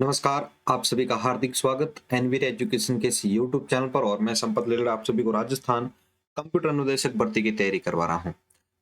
नमस्कार, आप सभी का हार्दिक स्वागत एनवीर एजुकेशन के इस यूट्यूब चैनल पर। और मैं संपत लेलड़ आप सभी को राजस्थान कंप्यूटर अनुदेशक भर्ती की तैयारी करवा रहा हूं,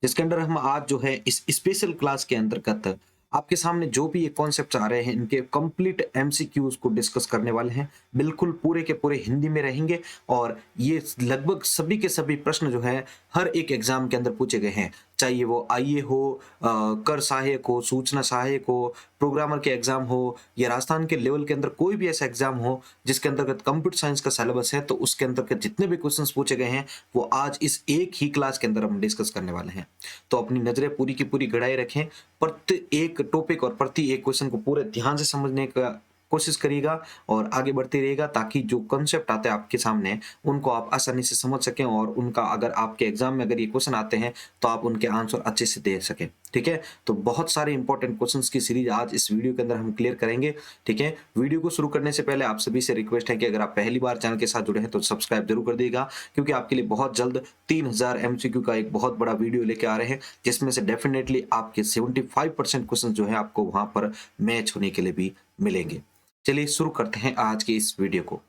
जिसके अंदर हम आज जो है इस स्पेशल क्लास के अंतर्गत आपके सामने जो भी ये कॉन्सेप्ट आ रहे हैं इनके कंप्लीट एमसीक्यूज को डिस्कस करने वाले हैं। बिल्कुल पूरे के पूरे हिंदी में रहेंगे और ये लगभग सभी के सभी प्रश्न जो है हर एक एग्जाम के अंदर पूछे गए हैं, चाहे वो आईए हो, कर सहायक हो, सूचना सहायक हो, प्रोग्रामर के एग्जाम हो या राजस्थान के लेवल के अंदर कोई भी ऐसा एग्जाम हो जिसके अंतर्गत कंप्यूटर साइंस का सिलेबस है, तो उसके अंतर्गत जितने भी क्वेश्चंस पूछे गए हैं वो आज इस एक ही क्लास के अंदर हम डिस्कस करने वाले हैं। तो अपनी नजरें पूरी की पूरी गड़ाए रखें, प्रति एक टॉपिक और प्रति एक क्वेश्चन को पूरे ध्यान से समझने का कोशिश करिएगा और आगे बढ़ते रहिएगा, ताकि जो कंसेप्ट आते हैं आपके सामने उनको आप आसानी से समझ सकें और उनका अगर आपके एग्जाम में अगर ये क्वेश्चन आते हैं तो आप उनके आंसर अच्छे से दे सकें। ठीक है, तो बहुत सारे इंपॉर्टेंट क्वेश्चंस की सीरीज आज इस वीडियो के अंदर हम क्लियर करेंगे। ठीक है, वीडियो को शुरू करने से पहले आप सभी से रिक्वेस्ट है कि अगर आप पहली बार चैनल के साथ जुड़े हैं तो सब्सक्राइब जरूर कर दीजिएगा, क्योंकि आपके लिए बहुत जल्द 3000 एमसीक्यू का एक बहुत बड़ा वीडियो लेके आ रहे हैं, जिसमें से डेफिनेटली आपके 75% क्वेश्चन जो है आपको वहां पर मैच होने के लिए भी मिलेंगे। चलिए शुरू करते हैं आज की इस वीडियो को।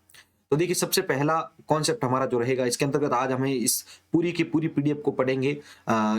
तो देखिए, सबसे पहला कॉन्सेप्ट हमारा जो रहेगा इसके अंतर्गत आज हमें इस पूरी की पूरी पीडीएफ को पढ़ेंगे।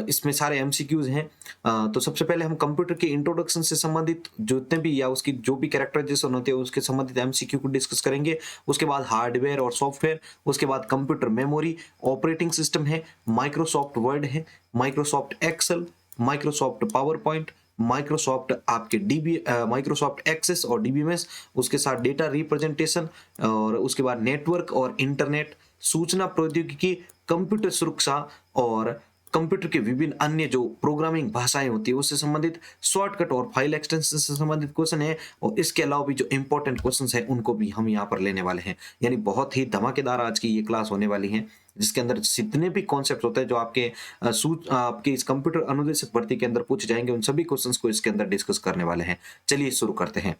इसमें सारे एमसीक्यूज हैं। तो सबसे पहले हम कंप्यूटर के इंट्रोडक्शन से संबंधित जितने भी या उसकी जो भी कैरेक्टराइजेशन होते हैं उसके संबंधित एमसीक्यू को डिस्कस करेंगे। उसके बाद हार्डवेयर और सॉफ्टवेयर, उसके बाद कंप्यूटर मेमोरी, ऑपरेटिंग सिस्टम है, माइक्रोसॉफ्ट वर्ड है, Microsoft Excel, Microsoft PowerPoint, Microsoft आपके डीबी माइक्रोसॉफ्ट एक्सेस और डीबीएमएस, उसके साथ डेटा रिप्रेजेंटेशन, और उसके बाद नेटवर्क और इंटरनेट, सूचना प्रौद्योगिकी, कंप्यूटर सुरक्षा और कंप्यूटर के विभिन्न अन्य जो प्रोग्रामिंग भाषाएं होती है उससे संबंधित शॉर्टकट और फाइल एक्सटेंशन से संबंधित क्वेश्चन है। और इसके अलावा भी जो इंपॉर्टेंट क्वेश्चंस हैं उनको भी हम यहाँ पर लेने वाले हैं। यानी बहुत ही धमाकेदार आज की ये क्लास होने वाली है, जिसके अंदर जितने भी कॉन्सेप्ट होते हैं जो आपके इस कंप्यूटर अनुदेशक भर्ती के अंदर पूछे जाएंगे उन सभी क्वेश्चंस को इसके अंदर डिस्कस करने वाले हैं। चलिए शुरू करते हैं।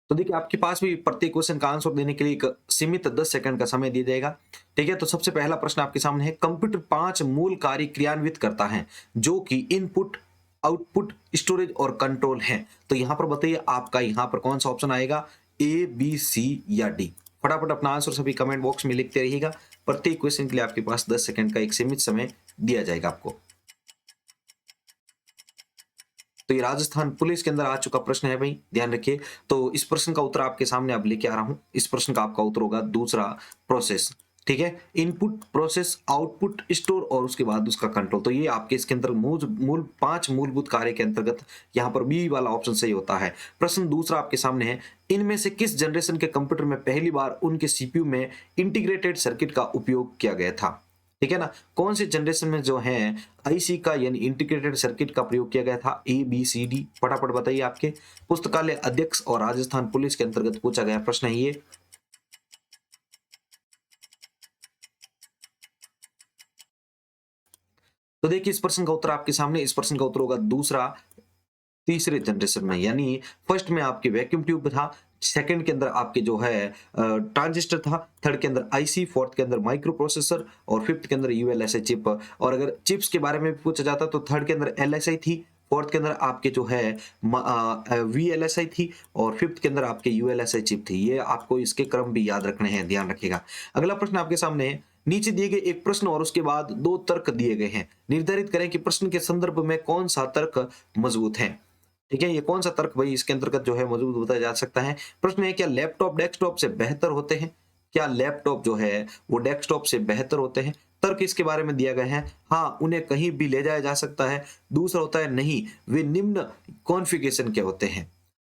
तो देखिए, आपके पास भी प्रत्येक क्वेश्चन का आंसर देने के लिए एक सीमित 10 सेकंड का समय दिया जाएगा। ठीक है, तो सबसे पहला प्रश्न आपके सामने है, कंप्यूटर 5 मूल कार्य क्रियान्वित करता है जो कि इनपुट, आउटपुट, स्टोरेज और कंट्रोल है। तो यहां पर बताइए आपका यहां पर कौन सा ऑप्शन आएगा, ए, बी, सी या डी। फटाफट अपना आंसर सभी कमेंट बॉक्स में लिखते रहिएगा। प्रत्येक क्वेश्चन के लिए आपके पास 10 सेकंड का एक सीमित समय दिया जाएगा आपको। तो ये राजस्थान पुलिस के अंदर आ चुका प्रश्न है भाई, ध्यान रखिए। तो इस प्रश्न का उत्तर आपके सामने अब लेके आ रहा हूं। इस प्रश्न का आपका उत्तर होगा दूसरा, प्रोसेस। ठीक है, इनपुट, प्रोसेस, आउटपुट, स्टोर और उसके बाद उसका कंट्रोल। तो ये आपके इसके अंदर मूल 5 मूलभूत कार्य के अंतर्गत यहाँ पर बी वाला ऑप्शन सही होता है। प्रश्न दूसरा आपके सामने है, इनमें से किस जनरेशन के कंप्यूटर में पहली बार उनके सीपीयू में इंटीग्रेटेड सर्किट का उपयोग किया गया था। ठीक है ना, कौन से जनरेशन में जो है आईसी का यानी इंटीग्रेटेड सर्किट का प्रयोग किया गया था, ए, बी, सी, डी। फटाफट बताइए। आपके पुस्तकालय अध्यक्ष और राजस्थान पुलिस के अंतर्गत पूछा गया प्रश्न है ये। तो देखिए, इस प्रश्न का उत्तर आपके सामने, इस प्रश्न का उत्तर होगा दूसरा, तीसरे जनरेशन में। यानी फर्स्ट में आपके वैक्यूम ट्यूब था, सेकंड के अंदर आपके जो है ट्रांजिस्टर था, थर्ड के अंदर आईसी, फोर्थ के अंदर माइक्रो प्रोसेसर और फिफ्थ के अंदर यूएलएसआई चिप। और अगर चिप्स के बारे में पूछा जाता तो थर्ड के अंदर एलएसआई थी, फोर्थ के अंदर आपके जो है वीएलएसआई थी और फिफ्थ के अंदर आपके यूएलएसआई चिप थी। ये आपको इसके क्रम भी याद रखने हैं, ध्यान रखिएगा। अगला प्रश्न आपके सामने है, नीचे दिए गए एक प्रश्न और उसके बाद 2 तर्क दिए गए हैं, निर्धारित करें कि प्रश्न के संदर्भ में कौन सा तर्क मजबूत है। ठीक है, ये कौन सा तर्क भाई इसके अंतर्गत जो है मजबूत बताया जा सकता है। प्रश्न है, क्या लैपटॉप डेस्कटॉप से बेहतर होते हैं? क्या लैपटॉप जो है वो डेस्कटॉप से बेहतर होते हैं? तर्क इसके बारे में दिया गया है, हाँ उन्हें कहीं भी ले जाया जा सकता है। दूसरा होता है, नहीं वे निम्न कॉन्फ़िगरेशन के होते हैं।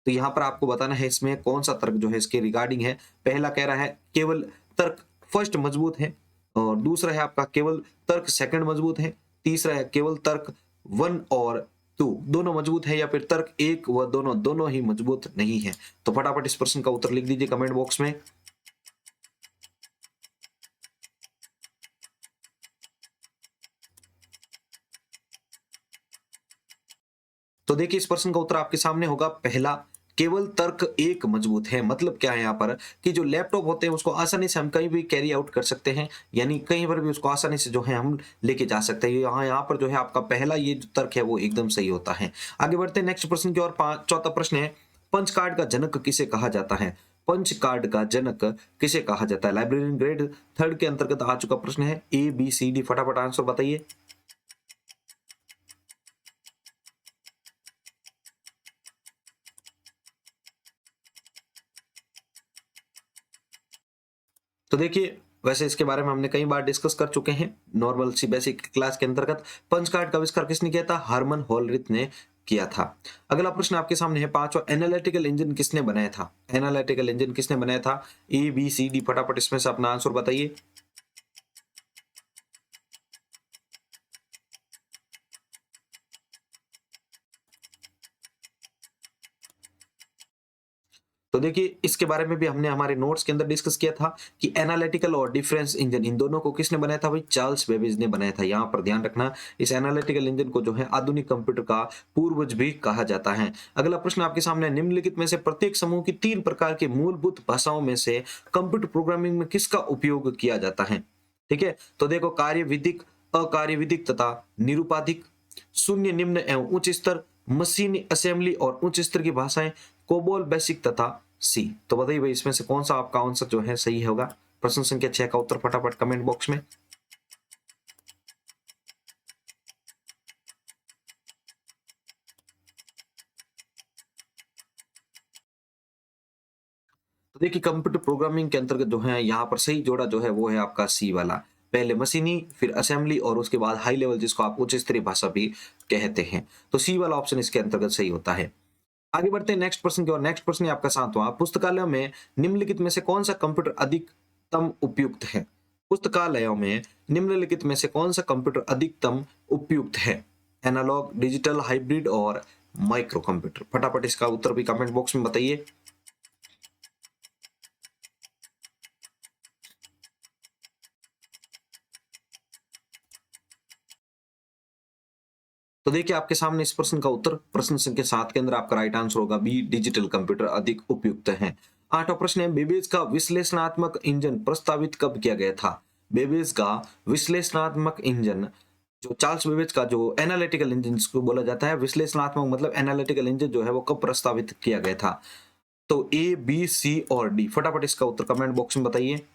तो यहाँ पर आपको बताना है इसमें कौन सा तर्क जो है इसके रिगार्डिंग है। पहला कह रहा है केवल तर्क फर्स्ट मजबूत है, और दूसरा है आपका केवल तर्क सेकंड मजबूत है, तीसरा है केवल तर्क 1 और 2 दोनों मजबूत है, या फिर तर्क 1 व दोनों ही मजबूत नहीं है। तो फटाफट इस प्रश्न का उत्तर लिख दीजिए कमेंट बॉक्स में। तो देखिए, इस प्रश्न का उत्तर आपके सामने होगा पहला, केवल तर्क एक मजबूत है। मतलब क्या है यहाँ पर कि जो लैपटॉप होते हैं उसको आसानी से हम कहीं भी कैरी आउट कर सकते हैं, यानी कहीं पर भी उसको आसानी से जो है हम लेके जा सकते हैं। यहाँ पर जो है आपका पहला ये जो तर्क है वो एकदम सही होता है। आगे बढ़ते हैं नेक्स्ट प्रश्न की ओर। चौथा प्रश्न है, पंच कार्ड का जनक किसे कहा जाता है? पंच कार्ड का जनक किसे कहा जाता है? लाइब्रेरियन ग्रेड थर्ड के अंतर्गत आ चुका प्रश्न है। ए बी सी डी, फटाफट आंसर बताइए। तो देखिए, वैसे इसके बारे में हमने कई बार डिस्कस कर चुके हैं नॉर्मल सी बेसिक क्लास के अंतर्गत। पंच कार्ड का आविष्कार किसने किया था? हरमन होलरिथ ने किया था। अगला प्रश्न आपके सामने है पांचवा, एनालिटिकल इंजन किसने बनाया था? एनालिटिकल इंजन किसने बनाया था? ए बी सी डी, फटाफट इसमें से अपना आंसर बताइए। तो देखिए, इसके बारे में भी हमने हमारे नोट्स के अंदर डिस्कस किया था कि एनालिटिकल और डिफरेंस इंजन, इन दोनों को किसने बनाया था? भाई चार्ल्स बेबेज ने बनाया था। यहाँ पर ध्यान रखना, इस एनालिटिकल इंजन को जो है आधुनिक कंप्यूटर का पूर्वज भी कहा जाता है। अगला प्रश्न आपके सामने, निम्नलिखित में से प्रत्येक समूह की 3 प्रकार की मूलभूत भाषाओं में से कंप्यूटर प्रोग्रामिंग में किसका उपयोग किया जाता है? ठीक है, तो देखो, कार्यविधिक, अकार्यविधिक तथा निरुपाधिक, शून्य, निम्न एवं उच्च स्तर, मशीन असेंबली और उच्च स्तर की भाषाएं, कोबोल, बेसिक तथा सी। तो बताइए भाई, इसमें से कौन सा आपका आंसर जो है सही होगा? प्रश्न संख्या 6 का उत्तर फटाफट कमेंट बॉक्स में। तो देखिए, कंप्यूटर प्रोग्रामिंग के अंतर्गत जो है यहाँ पर सही जोड़ा जो है वो है आपका सी वाला। पहले मशीनी, फिर असेंबली और उसके बाद हाई लेवल, जिसको आप उच्च स्तरीय भाषा भी कहते हैं। तो सी वाला ऑप्शन इसके अंतर्गत सही होता है। आगे बढ़ते हैं नेक्स्ट प्रश्न की ओर। नेक्स्ट प्रश्न है आपका 7वां, पुस्तकालयों में निम्नलिखित में से कौन सा कंप्यूटर अधिकतम उपयुक्त है? पुस्तकालयों में निम्नलिखित में से कौन सा कंप्यूटर अधिकतम उपयुक्त है? एनालॉग, डिजिटल, हाइब्रिड और माइक्रो कंप्यूटर। फटाफट इसका उत्तर भी कमेंट बॉक्स में बताइए। तो देखिए, आपके सामने इस प्रश्न का उत्तर प्रश्न संख्या 7 के अंदर आपका राइट आंसर होगा बी, डिजिटल कंप्यूटर अधिक उपयुक्त है। 8वां प्रश्न है, बेबेज का विश्लेषणात्मक इंजन प्रस्तावित कब किया गया था? बेबेज का विश्लेषणात्मक इंजन, जो चार्ल्स बेबेज का जो एनालिटिकल इंजन जिसको बोला जाता है, विश्लेषणात्मक मतलब एनालिटिकल इंजन जो है वो कब प्रस्तावित किया गया था? तो ए बी सी और डी, फटाफट इसका उत्तर कमेंट बॉक्स में बताइए।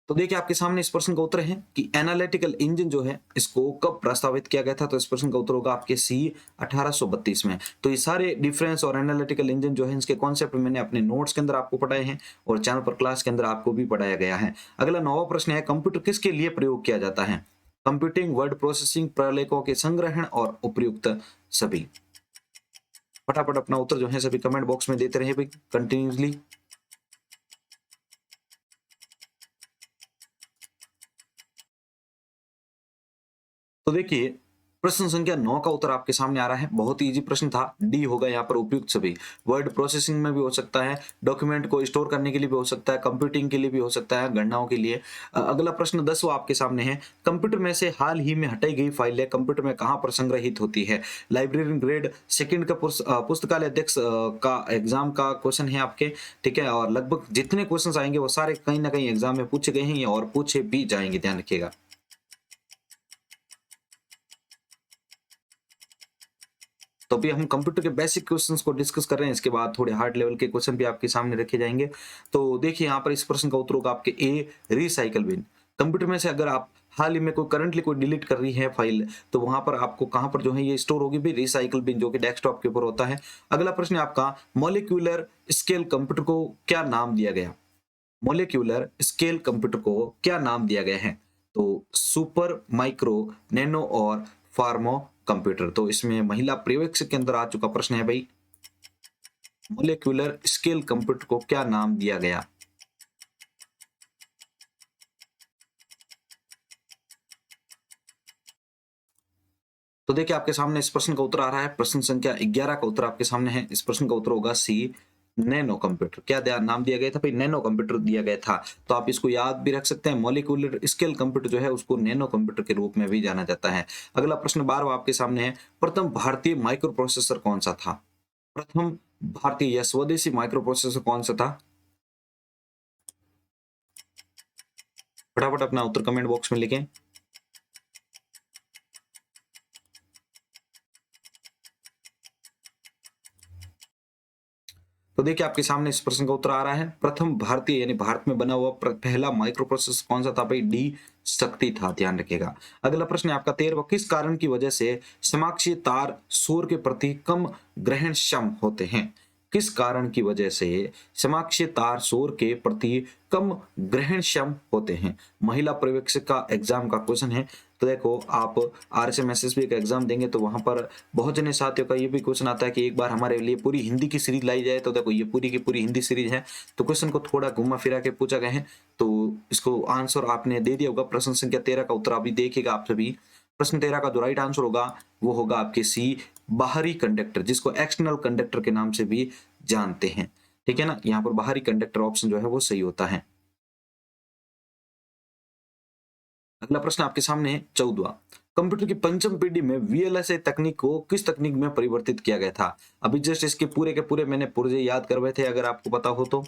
तो देखिए, आपके सामने इस प्रश्न का उत्तर है कि एनालिटिकल इंजन जो है इसको कब प्रस्तावित किया गया था? तो इस प्रश्न का उत्तर होगा आपके सी, 1832 में। तो ये सारे डिफरेंस और एनालिटिकल इंजन जो है इसके कॉन्सेप्ट मैंने अपने नोट्स के अंदर आपको पढ़ाए हैं और चैनल पर क्लास के अंदर आपको भी पढ़ाया गया है। अगला 9वां प्रश्न है, कंप्यूटर किसके लिए प्रयोग किया जाता है? कंप्यूटिंग, वर्ड प्रोसेसिंग, प्रलेखों के संग्रहण और उपयुक्त सभी। फटाफट अपना उत्तर जो है सभी कमेंट बॉक्स में देते रहे भाई कंटिन्यूसली। तो देखिए, प्रश्न संख्या 9 का उत्तर आपके सामने आ रहा है। बहुत ही इजी प्रश्न था, डी होगा यहाँ पर उपयुक्त सभी। वर्ड प्रोसेसिंग में भी हो सकता है, डॉक्यूमेंट को स्टोर करने के लिए भी हो सकता है, कंप्यूटिंग के लिए भी हो सकता है, गणनाओं के लिए। अगला प्रश्न 10वां आपके सामने है, कंप्यूटर में से हाल ही में हटाई गई फाइलें कंप्यूटर में कहाँ पर संग्रहित होती है? लाइब्रेरियन ग्रेड सेकंड का पुस्तकालय अध्यक्ष का एग्जाम का क्वेश्चन है आपके, ठीक है। और लगभग जितने क्वेश्चन आएंगे वो सारे कहीं ना कहीं एग्जाम में पूछे गए हैं और पूछे भी जाएंगे, ध्यान रखिएगा। तो अभी हम कंप्यूटर के बेसिक क्वेश्चंस को डिस्कस कर रहे हैं, इसके बाद थोड़े हार्ड लेवल के क्वेश्चन भी आपके सामने रखे जाएंगे। तो देखिए, यहाँ पर इस प्रश्न का उत्तर होगा आपके ए, रिसाइकल बिन। कंप्यूटर में से अगर आप हाल ही में कोई करंटली कोई डिलीट कर रही है फाइल, तो वहां पर आपको कहां पर जो है ये स्टोर होगी भी? रिसाइकल बिन, जो कि डेस्कटॉप के ऊपर होता है। अगला प्रश्न है आपका, मॉलिक्यूलर स्केल कंप्यूटर को क्या नाम दिया गया? मॉलिक्यूलर स्केल कंप्यूटर को क्या नाम दिया गया है? तो सुपर, माइक्रो, नैनो और फार्मो कंप्यूटर। तो इसमें महिला पर्यवेक्षक के अंदर आ चुका प्रश्न है भाई, मॉलिक्यूलर स्केल कंप्यूटर को क्या नाम दिया गया? तो देखिए, आपके सामने इस प्रश्न का उत्तर आ रहा है। प्रश्न संख्या 11 का उत्तर आपके सामने है। इस प्रश्न का उत्तर होगा सी, नैनो कंप्यूटर, क्या नाम दिया गया था भाई, नैनो कंप्यूटर दिया गया था। तो आप इसको याद भी रख सकते हैं, मॉलिक्यूलर स्केल कंप्यूटर जो है उसको नैनो कंप्यूटर के रूप में भी जाना जाता है। अगला प्रश्न 12वां आपके सामने है, प्रथम भारतीय माइक्रो प्रोसेसर कौन सा था? प्रथम भारतीय या स्वदेशी माइक्रो प्रोसेसर कौन सा था? फटाफट अपना उत्तर कमेंट बॉक्स में लिखें। तो देखिए आपके सामने इस प्रश्न का उत्तर आ रहा है, प्रथम भारतीय यानी भारत में बना हुआ पहला माइक्रो प्रोसेसर कौन सा था भाई? डी शक्ति था, ध्यान रखिएगा। अगला प्रश्न है आपका 13वां, किस कारण की वजह से समाक्षीय तार सौर के प्रति कम ग्रहणक्षम होते हैं? किस कारण की वजह से समाक्षीय तार सौर के प्रति कम ग्रहणक्षम होते हैं? महिला पर्यवेक्षक का एग्जाम का क्वेश्चन है। तो देखो आप RSM-SSB का एग्जाम देंगे तो वहां पर बहुत जने साथियों का ये भी क्वेश्चन आता है कि एक बार हमारे लिए पूरी हिंदी की सीरीज लाई जाए। तो देखो ये पूरी की पूरी हिंदी सीरीज है, तो क्वेश्चन को थोड़ा घुमा फिरा के पूछा गया है। तो इसको आंसर आपने दे दिया होगा। प्रश्न संख्या 13 का उत्तर अभी देखिएगा आप सभी। प्रश्न 13 का जो राइट आंसर होगा वो होगा आपके सी, बाहरी कंडक्टर, जिसको एक्सटर्नल कंडक्टर के नाम से भी जानते हैं। ठीक है ना, यहाँ पर बाहरी कंडक्टर ऑप्शन जो है वो सही होता है। अगला प्रश्न आपके सामने है 14वां, कंप्यूटर की पंचम पीढ़ी में VLSI तकनीक को किस तकनीक में परिवर्तित किया गया था? अभी जस्ट इसके पूरे के पूरे मैंने पुर्जे याद करवाए थे, अगर आपको पता हो तो।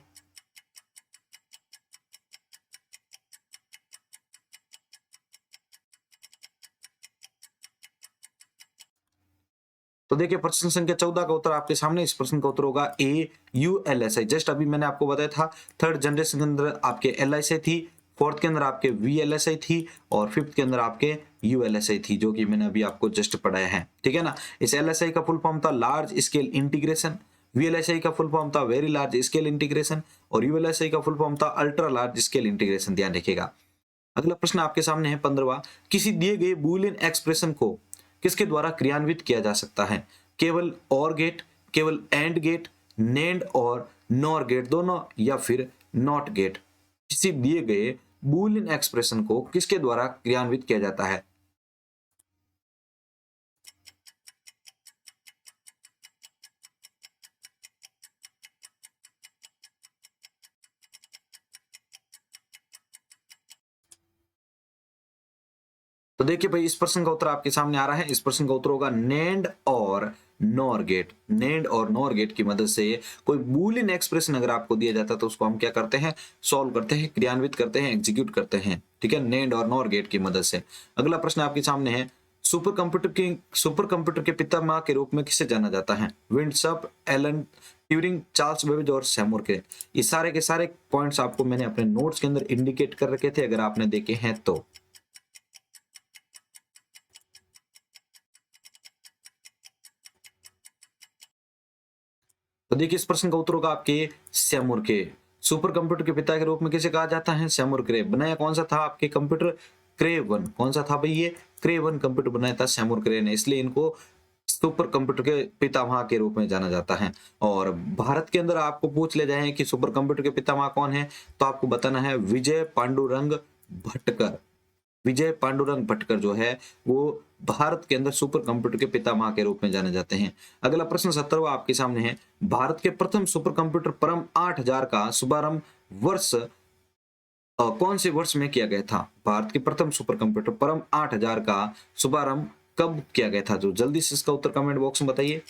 तो देखिए प्रश्न संख्या 14 का उत्तर आपके सामने, इस प्रश्न का उत्तर होगा ए, ULSI। जस्ट अभी मैंने आपको बताया था, थर्ड जनरेशन के अंदर आपके LSI थी, फोर्थ के अंदर आपके VLSI थी, और फिफ्थ के अंदर आपके ULSI थी, जो कि मैंने अभी आपको जस्ट पढ़ाया है। ठीक है ना। इस LSI का फुल फॉर्म था लार्ज स्केल इंटीग्रेशन, VLSI का फुल फॉर्म था वेरी लार्ज स्केल इंटीग्रेशन, और ULSI का फुल फॉर्म था अल्ट्रा लार्ज स्केल इंटीग्रेशन, ध्यान रखिएगा। अगला प्रश्न आपके सामने है 15वां, किसी दिए गए बूलियन एक्सप्रेशन को किसके द्वारा क्रियान्वित किया जा सकता है? केवल और गेट, केवल एंड गेट, नेंड और नॉर गेट दोनों, या फिर नॉट गेट? किसी दिए गए बूलियन एक्सप्रेशन को किसके द्वारा क्रियान्वित किया जाता है? तो देखिए भाई इस प्रश्न का उत्तर आपके सामने आ रहा है। इस प्रश्न का उत्तर होगा नेंड और नॉर गेट। नेंड और नॉर गेट की मदद से कोई बूलियन एक्सप्रेशन अगर आपको दिया जाता है तो उसको हम क्या करते हैं? सॉल्व करते हैं, क्रियान्वित करते हैं, एग्जीक्यूट करते हैं। ठीक है, नेंड और नॉर गेट की मदद से। अगला प्रश्न आपके सामने है, सुपर कंप्यूटर के पितामह के रूप में किसे जाना जाता है? विंडसप, एलन ट्यूरिंग, चार्ल्स बेबेज और सैमुअल क्रे। ये सारे के सारे पॉइंट्स आपको मैंने अपने नोट्स के अंदर इंडिकेट कर रखे थे, अगर आपने देखे हैं तो। तो देखिए इस प्रश्न का उत्तर होगा आपके सैमुअल के। सुपर कंप्यूटर के पिता के रूप में किसे कहा जाता है? सैमुअल क्रे। बनाया कौन सा था आपके कंप्यूटर? क्रे वन। कौन सा था भाई ये? क्रे वन कंप्यूटर बनाया था सैमुअल क्रे ने, इसलिए इनको सुपर कंप्यूटर के पितामह के रूप में जाना जाता है। और भारत के अंदर आपको पूछ ले जाए कि सुपर कंप्यूटर के पितामह कौन है, तो आपको बताना है विजय पांडुरंग भटकर। विजय पांडुरंग भटकर जो है वो भारत के अंदर सुपर कंप्यूटर के पितामह के रूप में जाने जाते हैं। अगला प्रश्न 17वां आपके सामने है, भारत के प्रथम सुपर कंप्यूटर परम 8000 का शुभारंभ वर्ष कौन से वर्ष में किया गया था? भारत के प्रथम सुपर कंप्यूटर परम 8000 का शुभारंभ कब किया गया था? जो जल्दी से इसका उत्तर कमेंट बॉक्स में बताइए।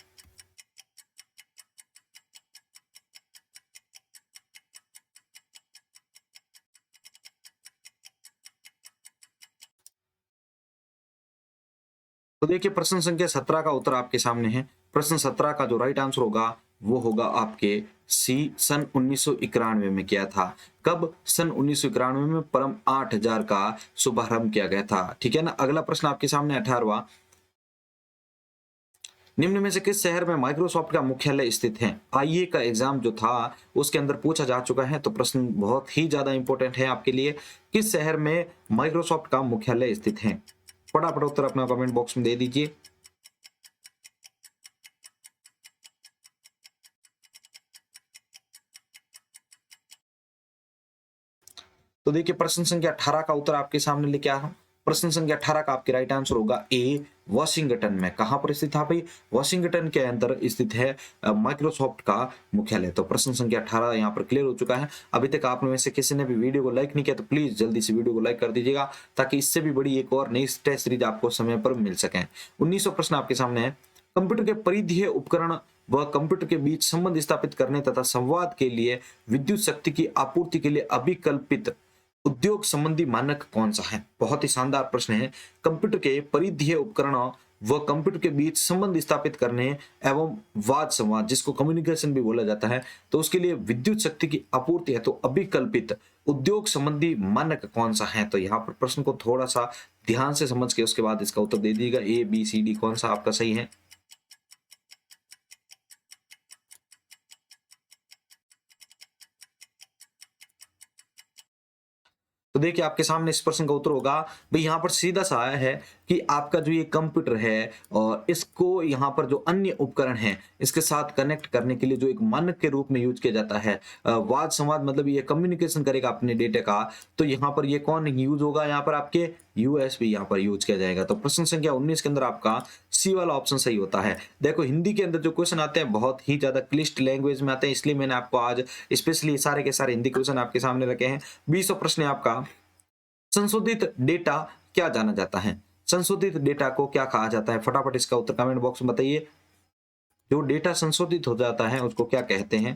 तो देखिए प्रश्न संख्या 17 का उत्तर आपके सामने है। प्रश्न 17 का जो राइट आंसर होगा वो होगा आपके सी, सन 1991 में किया था। कब? सन 1991 में परम 8000 का शुभारंभ किया गया था। ठीक है ना। अगला प्रश्न आपके सामने 18वां, निम्न में से किस शहर में माइक्रोसॉफ्ट का मुख्यालय स्थित है? आईए का एग्जाम जो था उसके अंदर पूछा जा चुका है, तो प्रश्न बहुत ही ज्यादा इंपॉर्टेंट है आपके लिए। किस शहर में माइक्रोसॉफ्ट का मुख्यालय स्थित है? फटाफट उत्तर अपना कमेंट बॉक्स में दे दीजिए। तो देखिए प्रश्न संख्या 18 का उत्तर आपके सामने लेके आ रहा हूं। प्रश्न संख्या 18 का आपके राइट आंसर होगा ए, वॉशिंगटन में। कहां पर स्थित था भाई? वॉशिंगटन के अंदर स्थित है माइक्रोसॉफ्ट का मुख्यालय। तो प्रश्न संख्या 18 यहाँ पर क्लियर हो चुका है। अभी तक आप में से किसी ने भी वीडियो को लाइक नहीं किया तो प्लीज जल्दी से वीडियो को लाइक कर दीजिएगा, ताकि इससे भी बड़ी एक और नई टेस्ट सीरीज आपको समय पर मिल सके। 19वां प्रश्न आपके सामने है, कंप्यूटर के परिधीय उपकरण व कंप्यूटर के बीच संबंध स्थापित करने तथा संवाद के लिए विद्युत शक्ति की आपूर्ति के लिए अभिकल्पित उद्योग संबंधी मानक कौन सा है? बहुत ही शानदार प्रश्न है। कंप्यूटर के परिधीय उपकरणों व कंप्यूटर के बीच संबंध स्थापित करने एवं वाद संवाद, जिसको कम्युनिकेशन भी बोला जाता है, तो उसके लिए विद्युत शक्ति की आपूर्ति है, तो अभिकल्पित उद्योग संबंधी मानक कौन सा है? तो यहाँ पर प्रश्न को थोड़ा सा ध्यान से समझ के उसके बाद इसका उत्तर दे दीजिएगा, ए बी सी डी कौन सा आपका सही है। तो देखिए आपके सामने इस प्रश्न का उत्तर होगा भाई, यहाँ पर सीधा सा आया है कि आपका जो ये कंप्यूटर है और इसको यहाँ पर जो अन्य उपकरण है इसके साथ कनेक्ट करने के लिए जो एक मानक के रूप में यूज किया जाता है, वाद संवाद मतलब ये कम्युनिकेशन करेगा अपने डेटा का, तो यहाँ पर ये कौन यूज होगा? यहाँ पर आपके यूएसबी यहाँ पर यूज किया जाएगा। तो प्रश्न संख्या 19 के अंदर आपका सी वाला ऑप्शन सही होता है। देखो हिंदी के अंदर जो क्वेश्चन आते हैं बहुत ही ज्यादा क्लिष्ट लैंग्वेज में आते हैं, इसलिए मैंने आपको आज स्पेशली सारे के सारे हिंदी क्वेश्चन आपके सामने रखे हैं। 20वां प्रश्न है आपका, संशोधित डेटा क्या जाना जाता है? संशोधित डेटा को क्या कहा जाता है? फटाफट इसका उत्तर कमेंट बॉक्स में बताइए। जो डेटा संशोधित हो जाता है उसको क्या कहते हैं?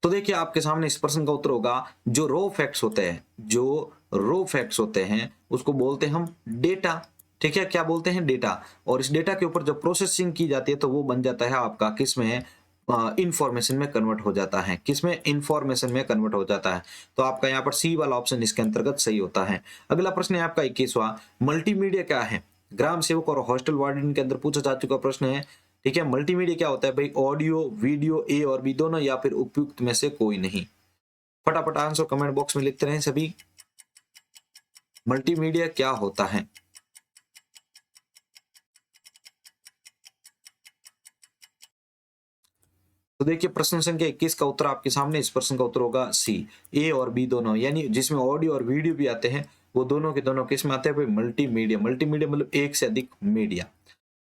तो देखिए आपके सामने इस प्रश्न का उत्तर होगा, जो रो फैक्ट्स होते हैं, जो रो फैक्ट्स होते हैं उसको बोलते हैं हम डेटा। ठीक है, क्या बोलते हैं? डेटा। और इस डेटा के ऊपर जब प्रोसेसिंग की जाती है तो वो बन जाता है आपका किसमें? इंफॉर्मेशन में कन्वर्ट हो जाता है। किसमें? इंफॉर्मेशन में कन्वर्ट हो जाता है। तो आपका यहाँ पर सी वाला ऑप्शन इसके अंतर्गत सही होता है। अगला प्रश्न है आपका 21वां, मल्टीमीडिया क्या है? ग्राम सेवक और हॉस्टल वार्डन के अंदर पूछा जा चुका प्रश्न है। ठीक है, मल्टीमीडिया क्या होता है भाई? ऑडियो वीडियो, ए और बी दोनों या फिर उपयुक्त में से कोई नहीं। फटाफट आंसर कमेंट बॉक्स में लिखते रहें सभी। मल्टीमीडिया क्या होता है? तो देखिए प्रश्न संख्या 21 का उत्तर आपके सामने, इस प्रश्न का उत्तर होगा सी, ए और बी दोनों, यानी जिसमें ऑडियो और वीडियो भी आते हैं वो दोनों के दोनों किस में आते हैं भाई? मल्टीमीडिया। मल्टीमीडिया मतलब एक से अधिक मीडिया।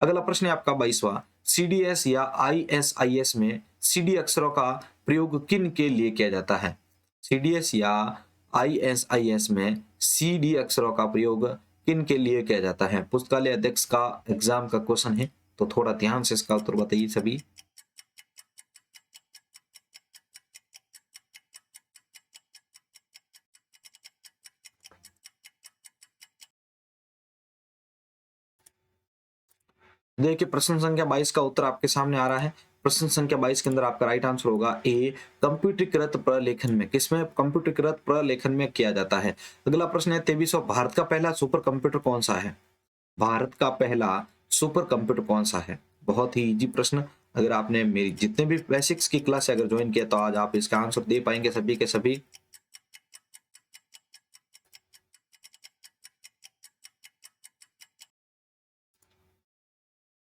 अगला प्रश्न है आपका 22वां, सीडीएस या आईएसआईएस में सीडी अक्षरों का प्रयोग किन के लिए किया जाता है? सीडीएस या आईएसआईएस में सीडी अक्षरों का प्रयोग किन के लिए किया जाता है? पुस्तकालय अध्यक्ष का एग्जाम का क्वेश्चन है, तो थोड़ा ध्यान से इसका उत्तर बताइए सभी। देखिए प्रश्न संख्या 22 का उत्तर आपके सामने आ रहा है। प्रश्न संख्या 22 के अंदर आपका राइट आंसर होगा ए, कंप्यूटरीकृत प्रलेखन में। किसमें? कंप्यूटरीकृत प्रलेखन में किया जाता है। अगला प्रश्न है 23वां, भारत का पहला सुपर कंप्यूटर कौन सा है? भारत का पहला सुपर कंप्यूटर कौन सा है? बहुत ही इजी प्रश्न। अगर आपने मेरी जितने भी बेसिक्स की क्लास अगर ज्वाइन किया तो आज आप इसका आंसर दे पाएंगे सभी के सभी।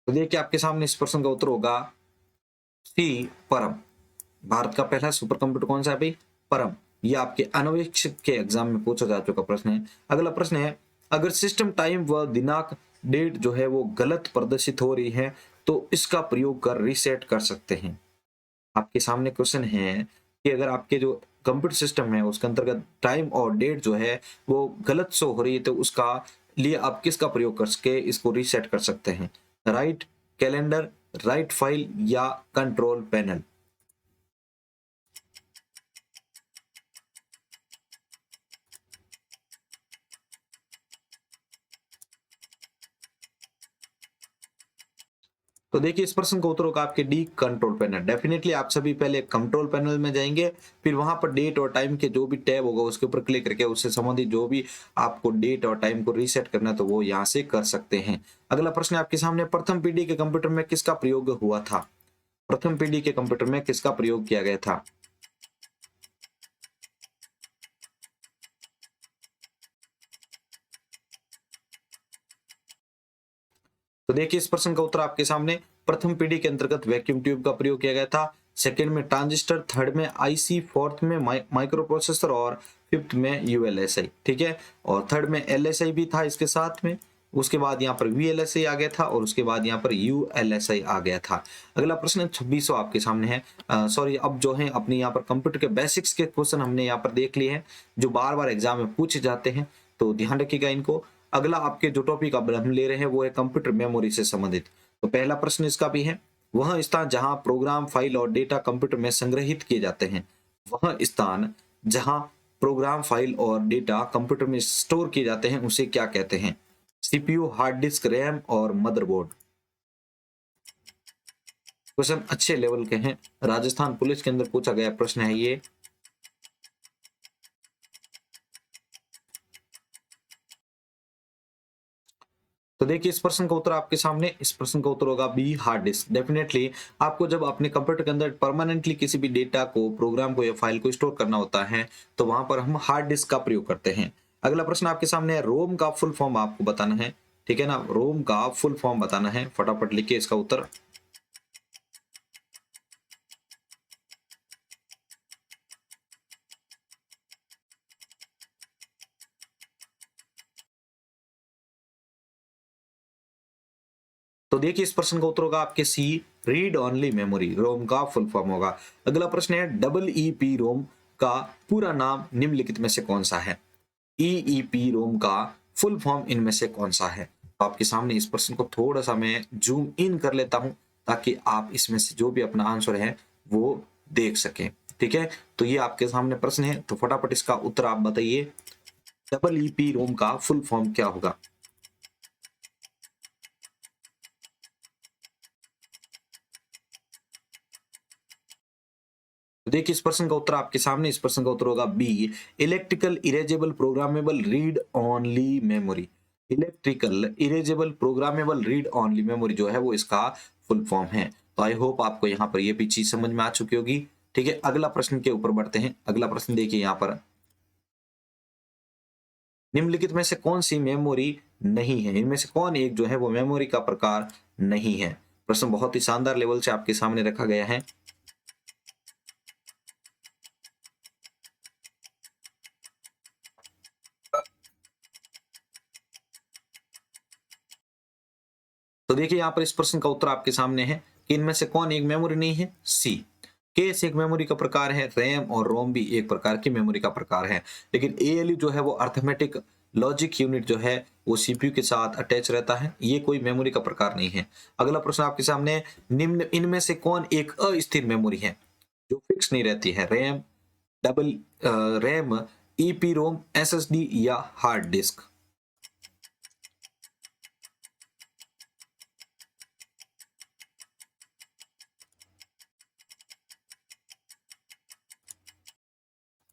तो देखिए आपके सामने इस प्रश्न का उत्तर होगा सी, परम। भारत का पहला सुपर कंप्यूटर कौन सा है भाई? परम। ये आपके अन्वेषक के एग्जाम में पूछा जा चुका प्रश्न है। अगला प्रश्न है, अगर सिस्टम टाइम व दिनांक डेट जो है वो गलत प्रदर्शित हो रही है तो इसका प्रयोग कर रीसेट कर सकते हैं। आपके सामने क्वेश्चन है कि अगर आपके जो कंप्यूटर सिस्टम है उसके अंतर्गत टाइम और डेट जो है वो गलत शो हो रही है तो उसका लिए आप किसका प्रयोग करके इसको रीसेट कर सकते हैं? राइट कैलेंडर, राइट फाइल या कंट्रोल पैनल। तो देखिए इस प्रश्न का उत्तर होगा आपके डी, कंट्रोल पैनल। डेफिनेटली आप सभी पहले कंट्रोल पैनल में जाएंगे, फिर वहां पर डेट और टाइम के जो भी टैब होगा उसके ऊपर क्लिक करके उससे संबंधित जो भी आपको डेट और टाइम को रीसेट करना है तो वो यहाँ से कर सकते हैं। अगला प्रश्न आपके सामने, प्रथम पीढ़ी के कंप्यूटर में किसका प्रयोग हुआ था? प्रथम पीढ़ी के कंप्यूटर में किसका प्रयोग किया गया था? तो देखिए इस प्रश्न का उत्तर आपके सामने, प्रथम पीढ़ी के अंतर्गत वैक्यूम ट्यूब का प्रयोग किया गया था, सेकंड में ट्रांजिस्टर, थर्ड में आईसी, फोर्थ में माइक्रो प्रोसेसर और फिफ्थ में यूएलएसआई। ठीक है, और थर्ड में एलएसआई भी था इसके साथ में, उसके बाद यहाँ पर वीएलएसआई आ गया था और उसके बाद यहाँ पर यूएलएसआई आ गया था। अगला प्रश्न 2600 आपके सामने है। सॉरी, अब जो है अपने यहाँ पर कंप्यूटर के बेसिक्स के क्वेश्चन हमने यहाँ पर देख लिए हैं जो बार बार एग्जाम में पूछे जाते हैं, तो ध्यान रखिएगा इनको। अगला आपके जो टॉपिक अब हम ले रहे हैं वो है कंप्यूटर मेमोरी से संबंधित। तो पहला प्रश्न इसका भी है, वह स्थान जहां प्रोग्राम, फाइल और डेटा कंप्यूटर में संग्रहित किए जाते हैं, वह स्थान जहां प्रोग्राम, फाइल और डेटा कंप्यूटर में स्टोर किए जाते हैं उसे क्या कहते हैं? सीपीयू, हार्ड डिस्क, रैम और मदरबोर्ड। क्वेश्चन अच्छे लेवल के हैं, राजस्थान पुलिस के अंदर पूछा गया प्रश्न है ये। तो देखिए इस प्रश्न का उत्तर आपके सामने, इस प्रश्न का उत्तर होगा बी, हार्ड डिस्क। डेफिनेटली आपको जब अपने कंप्यूटर के अंदर परमानेंटली किसी भी डेटा को, प्रोग्राम को या फाइल को स्टोर करना होता है तो वहां पर हम हार्ड डिस्क का प्रयोग करते हैं। अगला प्रश्न आपके सामने है, रोम का फुल फॉर्म आपको बताना है। ठीक है ना, रोम का फुल फॉर्म बताना है, फटाफट लिखिए इसका उत्तर। तो देखिए इस प्रश्न का उत्तर होगा आपके सी, रीड ओनली मेमोरी, रोम का फुल फॉर्म होगा। अगला प्रश्न है, डबल ई पी रोम का पूरा नाम निम्नलिखित में से कौन सा है? ईईपी रोम का फुल फॉर्म इनमें से कौन सा है? तो आपके सामने इस प्रश्न को थोड़ा सा मैं जूम इन कर लेता हूं ताकि आप इसमें से जो भी अपना आंसर है वो देख सकें। ठीक है, तो ये आपके सामने प्रश्न है, तो फटाफट इसका उत्तर आप बताइए, डबल ईपी रोम का फुल फॉर्म क्या होगा? तो देखिए इस प्रश्न का उत्तर आपके सामने, इस प्रश्न का उत्तर होगा B, electrical erasable programmable read only memory. Electrical erasable programmable read only memory जो है वो इसका फुल फॉर्म है। तो आई होप आपको यहाँ पर ये भी चीज समझ में आ चुकी होगी। ठीक है, अगला प्रश्न के ऊपर बढ़ते हैं। अगला प्रश्न देखिए यहाँ पर, निम्नलिखित में से कौन सी मेमोरी नहीं है? इनमें से कौन एक जो है वो मेमोरी का प्रकार नहीं है? प्रश्न बहुत ही शानदार लेवल से आपके सामने रखा गया है। तो देखिए यहाँ पर इस प्रश्न का उत्तर आपके सामने है कि इनमें से कौन एक मेमोरी नहीं है? सी, केस एक मेमोरी का प्रकार है, रैम और रोम भी एक प्रकार की मेमोरी का प्रकार है, लेकिन एएलयू जो है वो अर्थमेटिक लॉजिक यूनिट जो है वो सीपीयू के साथ अटैच रहता है, ये कोई मेमोरी का प्रकार नहीं है। अगला प्रश्न आपके सामने है, निम्न इनमें से कौन एक अस्थिर मेमोरी है जो फिक्स नहीं रहती है? रैम, डबल रैम, ईपी रोम, एसएसडी या हार्ड डिस्क।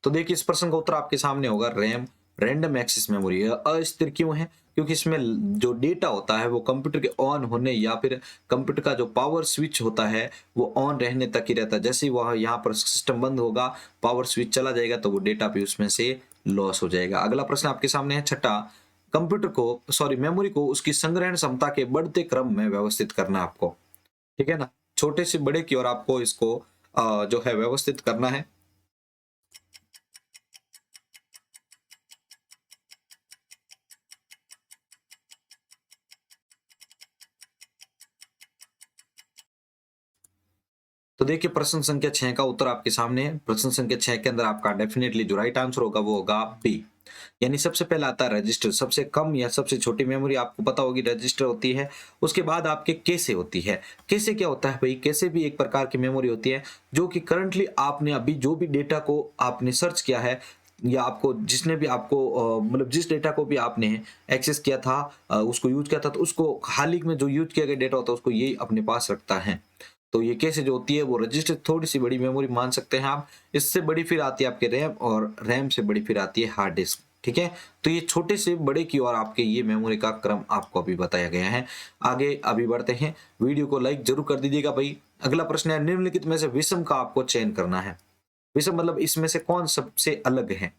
तो देखिए इस प्रश्न का उत्तर आपके सामने होगा रैम, रैंडम एक्सेस मेमोरी। अस्थिर क्यों है? क्योंकि इसमें जो डेटा होता है वो कंप्यूटर के ऑन होने या फिर कंप्यूटर का जो पावर स्विच होता है वो ऑन रहने तक ही रहता है। जैसे ही वह यहाँ पर सिस्टम बंद होगा, पावर स्विच चला जाएगा तो वो डेटा भी उसमें से लॉस हो जाएगा। अगला प्रश्न आपके सामने है छठा, कंप्यूटर को, सॉरी, मेमोरी को उसकी संग्रहण क्षमता के बढ़ते क्रम में व्यवस्थित करना आपको। ठीक है ना, छोटे से बड़े की ओर आपको इसको जो है व्यवस्थित करना है। तो देखिए प्रश्न संख्या 6 का उत्तर आपके सामने है। प्रश्न संख्या 6 के अंदर आपका डेफिनेटली जो राइट आंसर होगा वो होगा बी, यानी सबसे पहला आता है रजिस्टर। सबसे कम या सबसे छोटी मेमोरी आपको पता होगी रजिस्टर होती है। उसके बाद आपके कैसे होती है। कैसे क्या होता है भाई? कैसे भी एक प्रकार की मेमोरी होती है जो कि करंटली आपने अभी जो भी डेटा को आपने सर्च किया है या आपको जिसने भी आपको मतलब जिस डेटा को भी आपने एक्सेस किया था, उसको यूज किया था, तो उसको हाल ही में जो यूज किया गया डेटा होता है उसको यही अपने पास रखता है। तो ये कैसे जो होती है वो रजिस्टर, थोड़ी सी बड़ी मेमोरी मान सकते हैं आप। इससे बड़ी फिर आती है आपके रैम और रैम से बड़ी फिर आती है हार्ड डिस्क। ठीक है, तो ये छोटे से बड़े की ओर आपके ये मेमोरी का क्रम आपको अभी बताया गया है। आगे अभी बढ़ते हैं, वीडियो को लाइक जरूर कर दीजिएगा भाई। अगला प्रश्न है, निम्नलिखित में से विषम का आपको चयन करना है। विषम मतलब इसमें से कौन सबसे अलग है?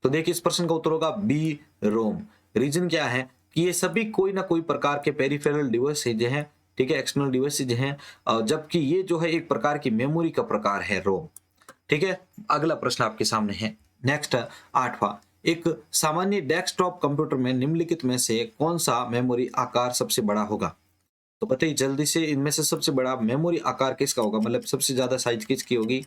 तो देखिए इस प्रश्न का उत्तर होगा बी रोम। रीजन क्या है कि ये सभी कोई ना कोई प्रकार के पेरिफेरल डिवाइसेज हैं, ठीक है, एक्सटर्नल डिवाइसेज हैं, जबकि ये जो है एक प्रकार की मेमोरी का प्रकार है रोम। ठीक है, अगला प्रश्न आपके सामने है। नेक्स्ट 8वां, एक सामान्य डेस्कटॉप कंप्यूटर में निम्नलिखित में से कौन सा मेमोरी आकार सबसे बड़ा होगा? तो बताइए जल्दी से, इनमें से सबसे बड़ा मेमोरी आकार किसका होगा, मतलब सबसे ज्यादा साइज किसकी होगी?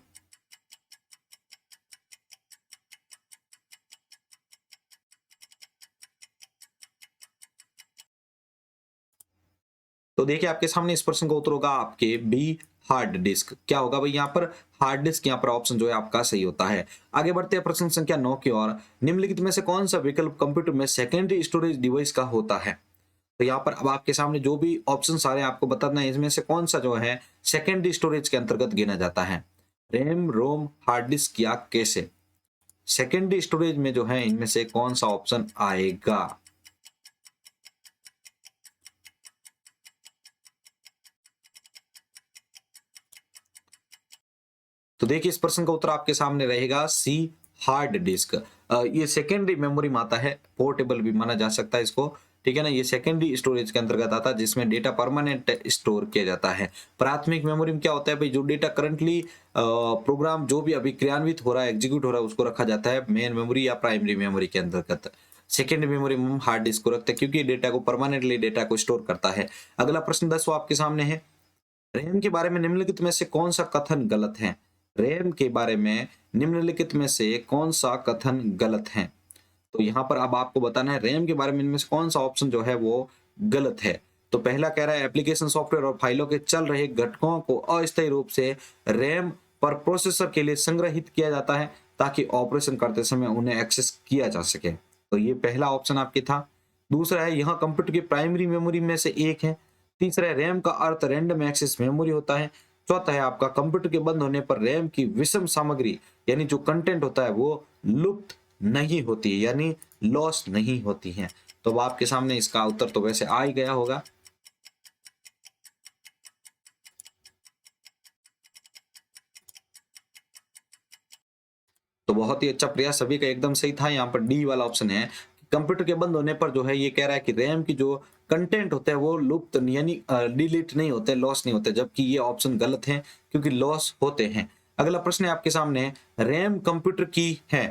तो देखिए आपके सामने इस प्रश्न का उत्तर होगा आपके बी हार्ड डिस्क। क्या होगा भाई यहाँ पर? हार्ड डिस्क यहाँ पर ऑप्शन जो है आपका सही होता है। आगे बढ़ते हैं प्रश्न संख्या 9 की ओर। निम्नलिखित में से कौन सा विकल्प कंप्यूटर में सेकेंडरी स्टोरेज डिवाइस का होता है? तो यहाँ पर अब आपके सामने जो भी ऑप्शन आ रहे हैं आपको बताना है इसमें से कौन सा जो है सेकेंडरी स्टोरेज के अंतर्गत गिना जाता है। रैम, रोम, हार्ड डिस्क या कैसे? सेकेंडरी स्टोरेज में जो है इनमें से कौन सा ऑप्शन आएगा? तो देखिए इस प्रश्न का उत्तर आपके सामने रहेगा सी हार्ड डिस्क। ये सेकेंडरी मेमोरी माता है, पोर्टेबल भी माना जा सकता है इसको, ठीक है ना। ये सेकेंडरी स्टोरेज के अंतर्गत आता है जिसमें डेटा परमानेंट स्टोर किया जाता है। प्राथमिक मेमोरी में क्या होता है भाई, जो डेटा करंटली प्रोग्राम जो भी अभी क्रियान्वित हो रहा है, एग्जीक्यूट हो रहा है, उसको रखा जाता है मेन मेमोरी या प्राइमरी मेमोरी के अंतर्गत। सेकेंडरी मेमोरी में हम हार्ड डिस्क को रखते हैं क्योंकि डेटा को परमानेंटली डेटा को स्टोर करता है। अगला प्रश्न 10 आपके सामने है। रैम के बारे में निम्नलिखित में से कौन सा कथन गलत है? रैम के बारे में निम्नलिखित में से कौन सा कथन गलत है? तो यहाँ पर अब आपको बताना है रैम के बारे में इनमें से कौन सा ऑप्शन जो है वो गलत है। तो पहला कह रहा है एप्लीकेशन सॉफ्टवेयर और फाइलों के चल रहे घटकों को अस्थायी रूप से रैम पर प्रोसेसर के लिए संग्रहित किया जाता है ताकि ऑपरेशन करते समय उन्हें एक्सेस किया जा सके। तो ये पहला ऑप्शन आपके था। दूसरा है यहाँ कंप्यूटर की प्राइमरी मेमोरी में से एक है। तीसरा है रैम का अर्थ रैंडम एक्सेस मेमोरी होता है। चौथा है आपका कंप्यूटर के बंद होने पर रैम की विषम सामग्री यानी जो कंटेंट होता है वो लुप्त नहीं होती है, यानी लॉस नहीं होती है। तो अब आपके सामने इसका उत्तर तो वैसे आ ही गया होगा। तो बहुत ही अच्छा प्रयास, सभी का एकदम सही था। यहाँ पर डी वाला ऑप्शन है, कंप्यूटर के बंद होने पर जो है ये कह रहा है कि रैम की जो कंटेंट होता है वो लुप्त यानी डिलीट नहीं होते, लॉस नहीं होते, जबकि ये ऑप्शन गलत है क्योंकि लॉस होते हैं। अगला प्रश्न है आपके सामने, रैम कंप्यूटर की है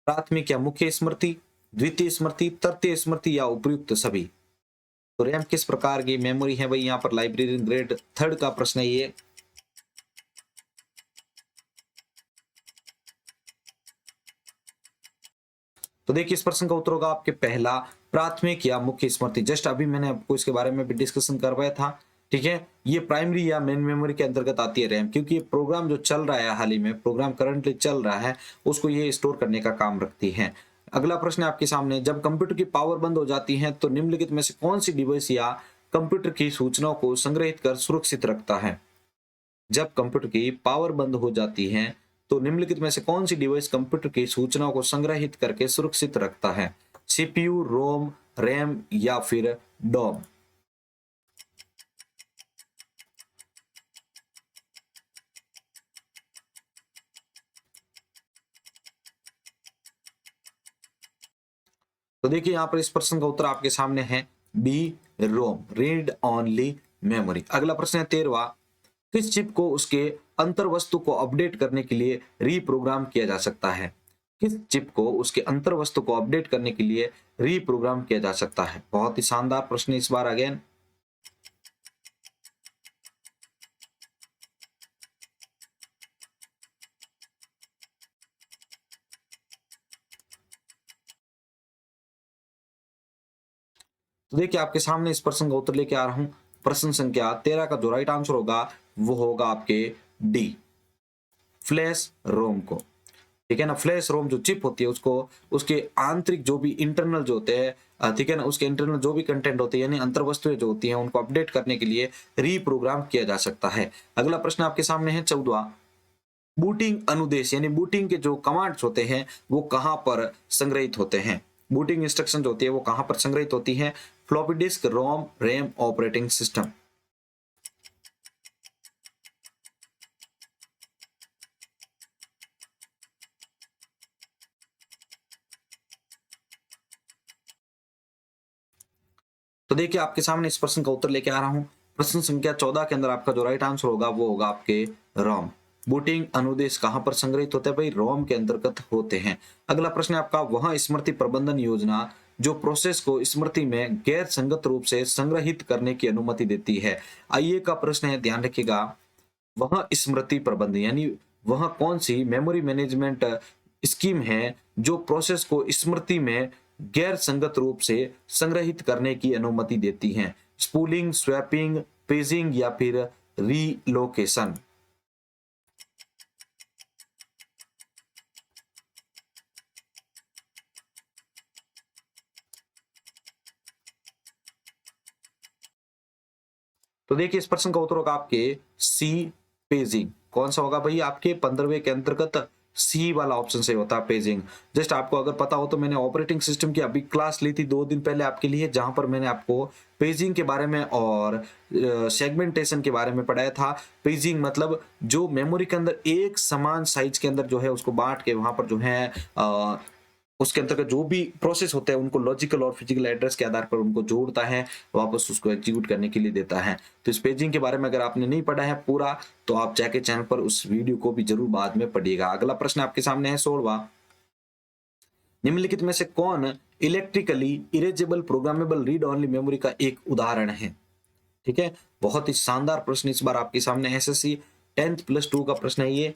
प्राथमिक या मुख्य स्मृति, द्वितीय स्मृति, तृतीय स्मृति या उपयुक्त सभी? तो रैम किस प्रकार की मेमोरी है भाई? यहाँ पर लाइब्रेरी ग्रेड थर्ड का प्रश्न है ये। तो देखिए इस प्रश्न का उत्तर होगा आपके पहला, प्राथमिक या मुख्य स्मृति। जस्ट अभी मैंने आपको इसके बारे में भी डिस्कशन करवाया था, ठीक है। ये प्राइमरी या मेन मेमोरी के अंतर्गत आती है रैम, क्योंकि ये प्रोग्राम जो चल रहा है, हाल ही में प्रोग्राम करंटली चल रहा है, उसको ये स्टोर करने का काम रखती है। अगला प्रश्न है आपके सामने, जब कंप्यूटर की पावर बंद हो जाती है तो निम्नलिखित में से कौन सी डिवाइस या कंप्यूटर की सूचनाओं को संग्रहित कर सुरक्षित रखता है? जब कंप्यूटर की पावर बंद हो जाती है तो निम्नलिखित में से कौन सी डिवाइस कंप्यूटर की सूचनाओं को संग्रहित करके सुरक्षित रखता है? सीपीयू, रोम, रैम या फिर डॉम? तो देखिए यहाँ पर इस प्रश्न का उत्तर आपके सामने है B ROM, read only memory. अगला प्रश्न है 13वां, किस चिप को उसके अंतर वस्तु को अपडेट करने के लिए रीप्रोग्राम किया जा सकता है? किस चिप को उसके अंतर वस्तु को अपडेट करने के लिए रीप्रोग्राम किया जा सकता है? बहुत ही शानदार प्रश्न इस बार अगेन। तो देखिए आपके सामने इस प्रश्न का उत्तर लेके आ रहा हूं। प्रश्न संख्या 13 का जो राइट आंसर होगा वो होगा आपके डी, फ्लैश रोम को, ठीक है ना। फ्लैश रोम जो चिप होती है उसको उसके आंतरिक जो भी इंटरनल जो होते हैं, ठीक है ना, उसके इंटरनल जो भी कंटेंट होते हैं यानी अंतर वस्तुएं जो होती हैं उनको अपडेट करने के लिए रीप्रोग्राम किया जा सकता है। अगला प्रश्न आपके सामने है 14वां, बूटिंग अनुदेश यानी बूटिंग के जो कमांड्स होते हैं वो कहां पर संग्रहित होते हैं? बूटिंग इंस्ट्रक्शन जो होती है वो कहां पर संग्रहित होती है? फ्लॉपी डिस्क, रोम, रैम, ऑपरेटिंग सिस्टम? तो देखिए आपके सामने इस प्रश्न का उत्तर लेके आ रहा हूं। प्रश्न संख्या 14 के अंदर आपका जो राइट आंसर होगा वो होगा आपके रोम। बूटिंग अनुदेश कहां पर संग्रहित होते हैं भाई? रोम के अंतर्गत होते हैं। अगला प्रश्न है आपका, वह स्मृति प्रबंधन योजना जो प्रोसेस को स्मृति में गैर संगत रूप से संग्रहित करने की अनुमति देती है। आइए का प्रश्न है, ध्यान रखिएगा। वह स्मृति प्रबंधन यानी वह कौन सी मेमोरी मैनेजमेंट स्कीम है जो प्रोसेस को स्मृति में गैर संगत रूप से संग्रहित करने की अनुमति देती है? स्पूलिंग, स्वैपिंग, पेजिंग या फिर रीलोकेशन। तो देखिए इस प्रश्न का उत्तर होगा आपके सी, पेजिंग। कौन सा होगा भाई? आपके 15वें के अंतर्गत सी वाला ऑप्शन से होता है पेजिंग। जस्ट आपको अगर पता हो तो मैंने ऑपरेटिंग सिस्टम की अभी क्लास ली थी 2 दिन पहले आपके लिए, जहां पर मैंने आपको पेजिंग के बारे में और सेगमेंटेशन के बारे में पढ़ाया था। पेजिंग मतलब जो मेमोरी के अंदर एक समान साइज के अंदर जो है उसको बांट के वहां पर जो है उसके अंतर्गत जो भी प्रोसेस होते हैं उनको लॉजिकल और फिजिकल एड्रेस के आधार पर उनको जोड़ता है, वापस उसको एग्जीक्यूट करने के लिए देता है। तो इस पेजिंग के बारे में अगर आपने नहीं पढ़ा है पूरा तो आप जाके चैनल पर उस वीडियो को भी जरूर बाद में पढ़िएगा। अगला प्रश्न आपके सामने है 16वां। निम्नलिखित में से कौन electrically erasable programmable read only memory का एक उदाहरण है? ठीक है, बहुत ही शानदार प्रश्न इस बार आपके सामने एसएससी 10th+2 का प्रश्न है ये।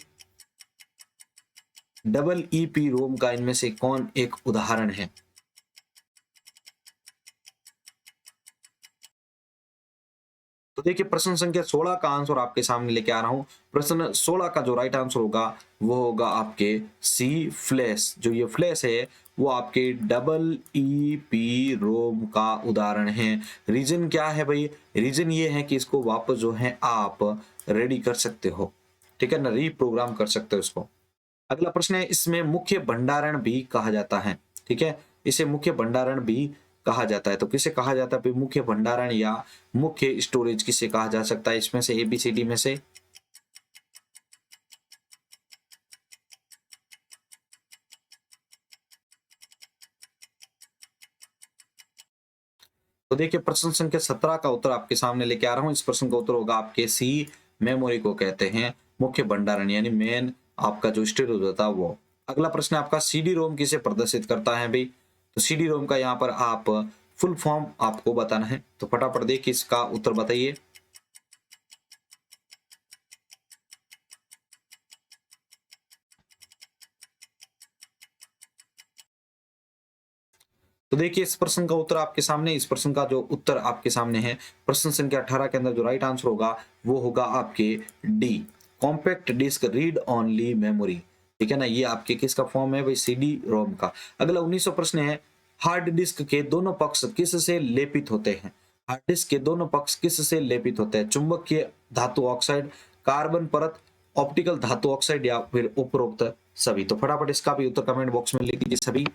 डबल ईपी रोम का इनमें से कौन एक उदाहरण है? तो देखिए प्रश्न संख्या 16 का आंसर आपके सामने लेके आ रहा हूं। प्रश्न 16 का जो राइट आंसर होगा वो होगा आपके सी, फ्लैश। जो ये फ्लैश है वो आपके डबल ईपी रोम का उदाहरण है। रीजन क्या है भाई? रीजन ये है कि इसको वापस जो है आप रेडी कर सकते हो, ठीक है ना, रीप्रोग्राम कर सकते हो इसको। अगला प्रश्न है, इसमें मुख्य भंडारण भी कहा जाता है। ठीक है, इसे मुख्य भंडारण भी कहा जाता है। तो किसे कहा जाता है? मुख्य भंडारण या मुख्य स्टोरेज किसे कहा जा सकता है इसमें से? एबीसीडी में से तो देखिए प्रश्न संख्या 17 का उत्तर आपके सामने लेके आ रहा हूं। इस प्रश्न का उत्तर होगा आपके सी, मेमोरी को कहते हैं मुख्य भंडारण यानी मेन आपका जो स्टोरेज होता है वो। अगला प्रश्न आपका, सीडी रोम किसे प्रदर्शित करता है भाई? तो सीडी रोम का यहाँ पर आप फुल फॉर्म आपको बताना है, तो फटाफट देखिए इसका उत्तर बताइए। तो देखिए इस प्रश्न का उत्तर आपके सामने, इस प्रश्न का जो उत्तर आपके सामने है प्रश्न संख्या 18 के अंदर जो राइट आंसर होगा वो होगा आपके D, compact disc read only memory. ठीक है ना, ये आपके किसका फॉर्म है भाई? सीडी रोम का। अगला 19वां प्रश्न है, हार्ड डिस्क के दोनों पक्ष किस से लेपित होते हैं? हार्ड डिस्क के दोनों पक्ष किस से लेपित होते हैं? चुंबकीय धातु ऑक्साइड, कार्बन परत, ऑप्टिकल धातु ऑक्साइड या फिर उपरोक्त सभी। तो फटाफट इसका भी उत्तर कमेंट बॉक्स में लिख दीजिए सभी।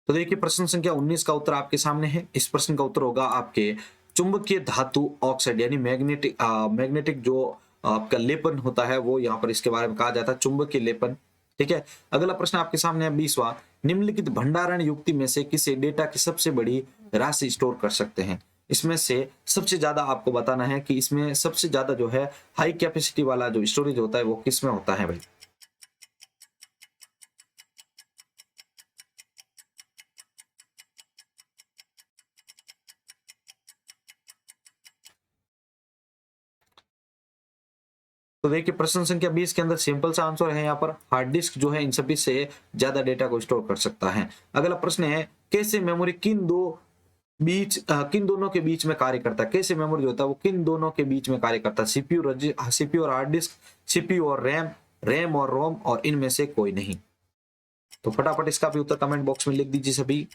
तो देखिए प्रश्न संख्या 19 का उत्तर आपके सामने है। इस प्रश्न का उत्तर होगा आपके चुंबकीय धातु ऑक्साइड यानी मैग्नेटिक जो आपका लेपन होता है वो यहाँ पर इसके बारे में कहा जाता है, चुंबकीय लेपन। ठीक है, अगला प्रश्न आपके सामने है 20वां। निम्नलिखित भंडारण युक्ति में से किसे डेटा की सबसे बड़ी राशि स्टोर कर सकते हैं? इसमें से सबसे ज्यादा आपको बताना है कि इसमें सबसे ज्यादा जो है हाई कैपेसिटी वाला जो स्टोरेज होता है वो किसमें होता है भाई? तो देखिए प्रश्न संख्या 20 के अंदर सिंपल सा आंसर है यहाँ पर, हार्ड डिस्क जो है इन सभी से ज्यादा डेटा को स्टोर कर सकता है। अगला प्रश्न है, कैसे मेमोरी किन दोनों के बीच में कार्य करता है? कैसे मेमोरी जो होता है वो किन दोनों के बीच में कार्य करता है? सीपीयू और हार्ड डिस्क, सीपीयू और रैम, रैम और रोम, और इनमें से कोई नहीं। तो फटाफट इसका भी उत्तर कमेंट बॉक्स में लिख दीजिए सभी।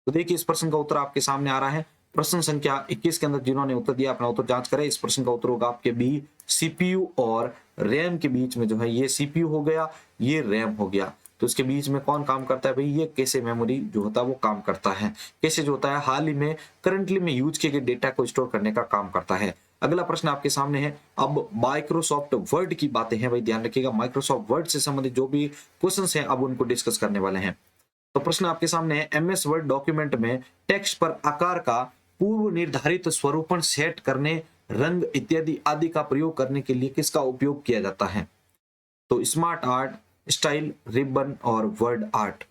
तो देखिए इस प्रश्न का उत्तर आपके सामने आ रहा है। प्रश्न संख्या 21 के अंदर जिन्होंने उत्तर दिया अपना उत्तर जांच करें। इस प्रश्न का उत्तर होगा आपके बी, सीपीयू और रैम के बीच में जो है ये सीपीयू हो गया, ये रैम हो गया। तो इसके बीच में कौन काम करता है भाई, ये कैसे मेमोरी जो होता है वो काम करता है। कैसे जो होता है, हाल ही में करंटली में यूज किए गए डेटा को स्टोर करने का काम करता है। अगला प्रश्न आपके सामने है, अब माइक्रोसॉफ्ट वर्ड की बातें हैं भाई, ध्यान रखिएगा माइक्रोसॉफ्ट वर्ड से संबंधित जो भी क्वेश्चंस हैं अब उनको डिस्कस करने वाले हैं। तो प्रश्न आपके सामने है, एमएस वर्ड डॉक्यूमेंट में टेक्स्ट पर आकार का पूर्व निर्धारित स्वरूपण सेट करने, रंग इत्यादि आदि का प्रयोग करने के लिए किसका उपयोग किया जाता है? तो स्मार्ट आर्ट, स्टाइल, रिबन और वर्ड आर्ट।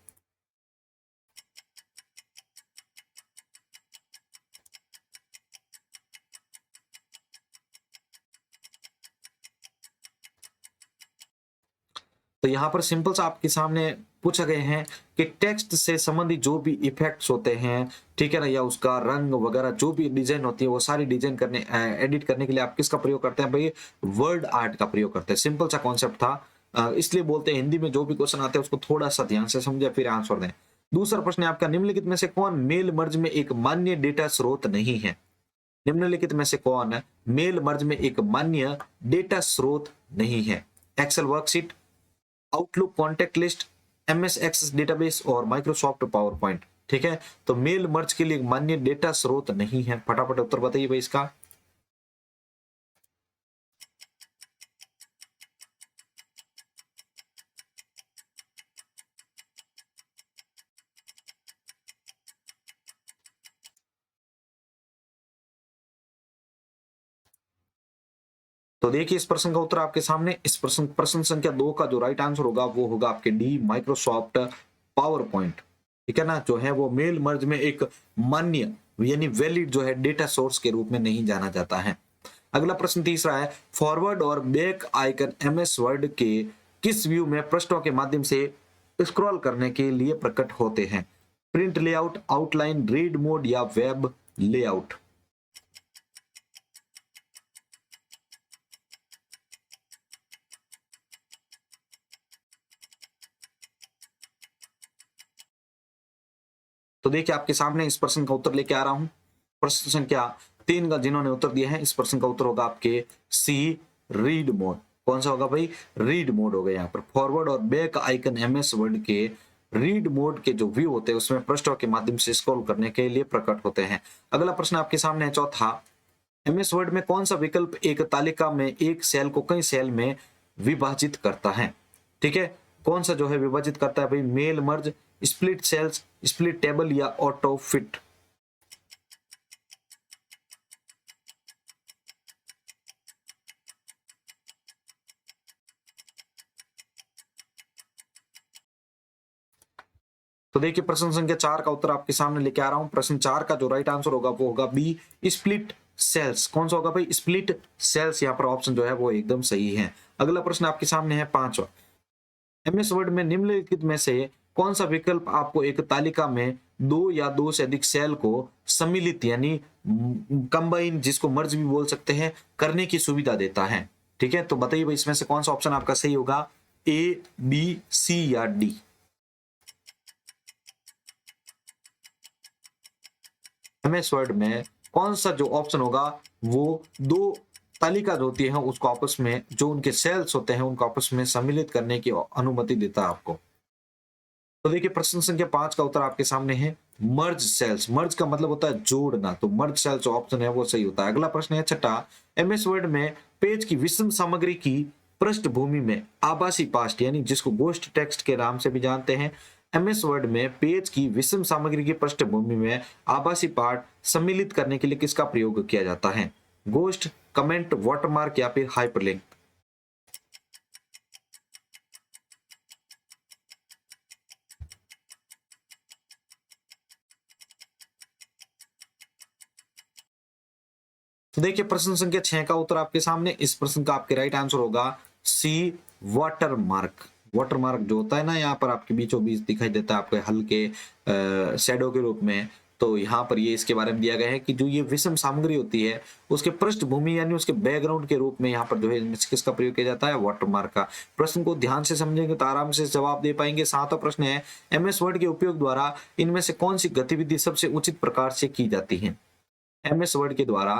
तो यहां पर सिंपल सा आपके सामने पूछा गए हैं कि टेक्स्ट से संबंधित जो भी इफेक्ट्स होते हैं, ठीक है ना, या उसका रंग वगैरह जो भी डिजाइन होती है वो सारी डिजाइन करने, एडिट करने के लिए आप किसका प्रयोग करते हैं भाई? वर्ड आर्ट का प्रयोग करते हैं। सिंपल सा कॉन्सेप्ट था, इसलिए बोलते हैं हिंदी में जो भी क्वेश्चन आते हैं उसको थोड़ा सा ध्यान से समझे फिर आंसर दें। दूसरा प्रश्न है आपका, निम्नलिखित में से कौन मेल मर्ज में एक मान्य डेटा स्रोत नहीं है? निम्नलिखित में से कौन मेल मर्ज में एक मान्य डेटा स्रोत नहीं है? Excel worksheet, Outlook contact list, MS Access database और माइक्रोसॉफ्ट पावर पॉइंट। ठीक है, तो मेल मर्ज के लिए मान्य डेटा स्रोत नहीं है। फटाफट उत्तर बताइए भाई इसका। तो देखिए इस प्रश्न का उत्तर आपके सामने, इस प्रश्न संख्या 2 का जो राइट आंसर होगा वो होगा आपके डी, माइक्रोसॉफ्ट पावर पॉइंट। ठीक है ना, जो है वो मेल मर्ज में एक मान्य यानी वैलिड जो है डेटा सोर्स के रूप में नहीं जाना जाता है। अगला प्रश्न तीसरा है, फॉरवर्ड और बैक आइकन एमएस वर्ड के किस व्यू में पृष्ठों के माध्यम से स्क्रॉल करने के लिए प्रकट होते हैं? Print layout, outline, read mode या वेब लेआउट? तो देखिए आपके सामने इस प्रश्न का उत्तर लेके आ रहा हूं। प्रश्न संख्या 3 का जिन्होंने उत्तर दिया है, इस प्रश्न का उत्तर होगा आपके सी, रीड मोड। कौन सा होगा भाई? रीड मोड होगा। यहाँ पर फॉरवर्ड और बैक आइकन एमएस वर्ड के रीड मोड के जो व्यू होते हैं उसमें पृष्ठों के माध्यम से स्क्रॉल करने के लिए प्रकट होते हैं। अगला प्रश्न आपके सामने है चौथा, एमएस वर्ड में कौन सा विकल्प एक तालिका में एक सेल को कई सेल में विभाजित करता है? ठीक है, कौन सा जो है विभाजित करता है भाई? Mail merge, split cells, split table या ऑटो फिट? तो देखिए प्रश्न संख्या 4 का उत्तर आपके सामने लेके आ रहा हूं। प्रश्न 4 का जो राइट आंसर होगा वो होगा बी, स्प्लिट सेल्स। कौन सा होगा भाई? Split cells. यहाँ पर ऑप्शन जो है वो एकदम सही है। अगला प्रश्न आपके सामने है 5वां, एमएस वर्ड में निम्नलिखित में से कौन सा विकल्प आपको एक तालिका में दो या दो से अधिक सेल को सम्मिलित यानी कंबाइन, जिसको मर्ज भी बोल सकते हैं, करने की सुविधा देता है? ठीक है, तो बताइए भाई इसमें से कौन सा ऑप्शन आपका सही होगा? ए, बी, सी या डी? एमएस वर्ड में कौन सा जो ऑप्शन होगा वो दो तालिका जो होती है उसको आपस में, जो उनके सेल्स होते हैं उनको आपस में सम्मिलित करने की अनुमति देता है आपको? तो देखिए प्रश्न संख्या 5 का उत्तर आपके सामने है मर्ज सेल्स। मर्ज का मतलब होता है जोड़ना, तो मर्ज सेल्स ऑप्शन है वो सही होता है। अगला प्रश्न है छठा, एमएस वर्ड में पेज की विषम सामग्री की पृष्ठभूमि में आभासी पास्ट यानी जिसको गोस्ट टेक्स्ट के नाम से भी जानते हैं, एमएस वर्ड में पेज की विषम सामग्री की पृष्ठभूमि में आभासी पाठ सम्मिलित करने के लिए किसका प्रयोग किया जाता है? गोस्ट, कमेंट, वाटरमार्क या फिर हाइपरलिंक? तो देखिए प्रश्न संख्या 6 का उत्तर आपके सामने, इस प्रश्न का आपके राइट आंसर होगा सी, वाटरमार्क। वाटरमार्क जो होता है ना, यहाँ पर आपके बीचों बीच दिखाई देता है आपके हल्के शैडो के रूप में, तो यहाँ पर ये इसके बारे में दिया गया है कि जो ये विषम सामग्री होती है उसके पृष्ठभूमि यानी उसके बैकग्राउंड के रूप में यहाँ पर जो है किसका प्रयोग किया जाता है? वाटरमार्क का। प्रश्न को ध्यान से समझेंगे तो आराम से जवाब दे पाएंगे। 7वां प्रश्न है, एमएस वर्ड के उपयोग द्वारा इनमें से कौन सी गतिविधि सबसे उचित प्रकार से की जाती है? एमएस वर्ड के द्वारा,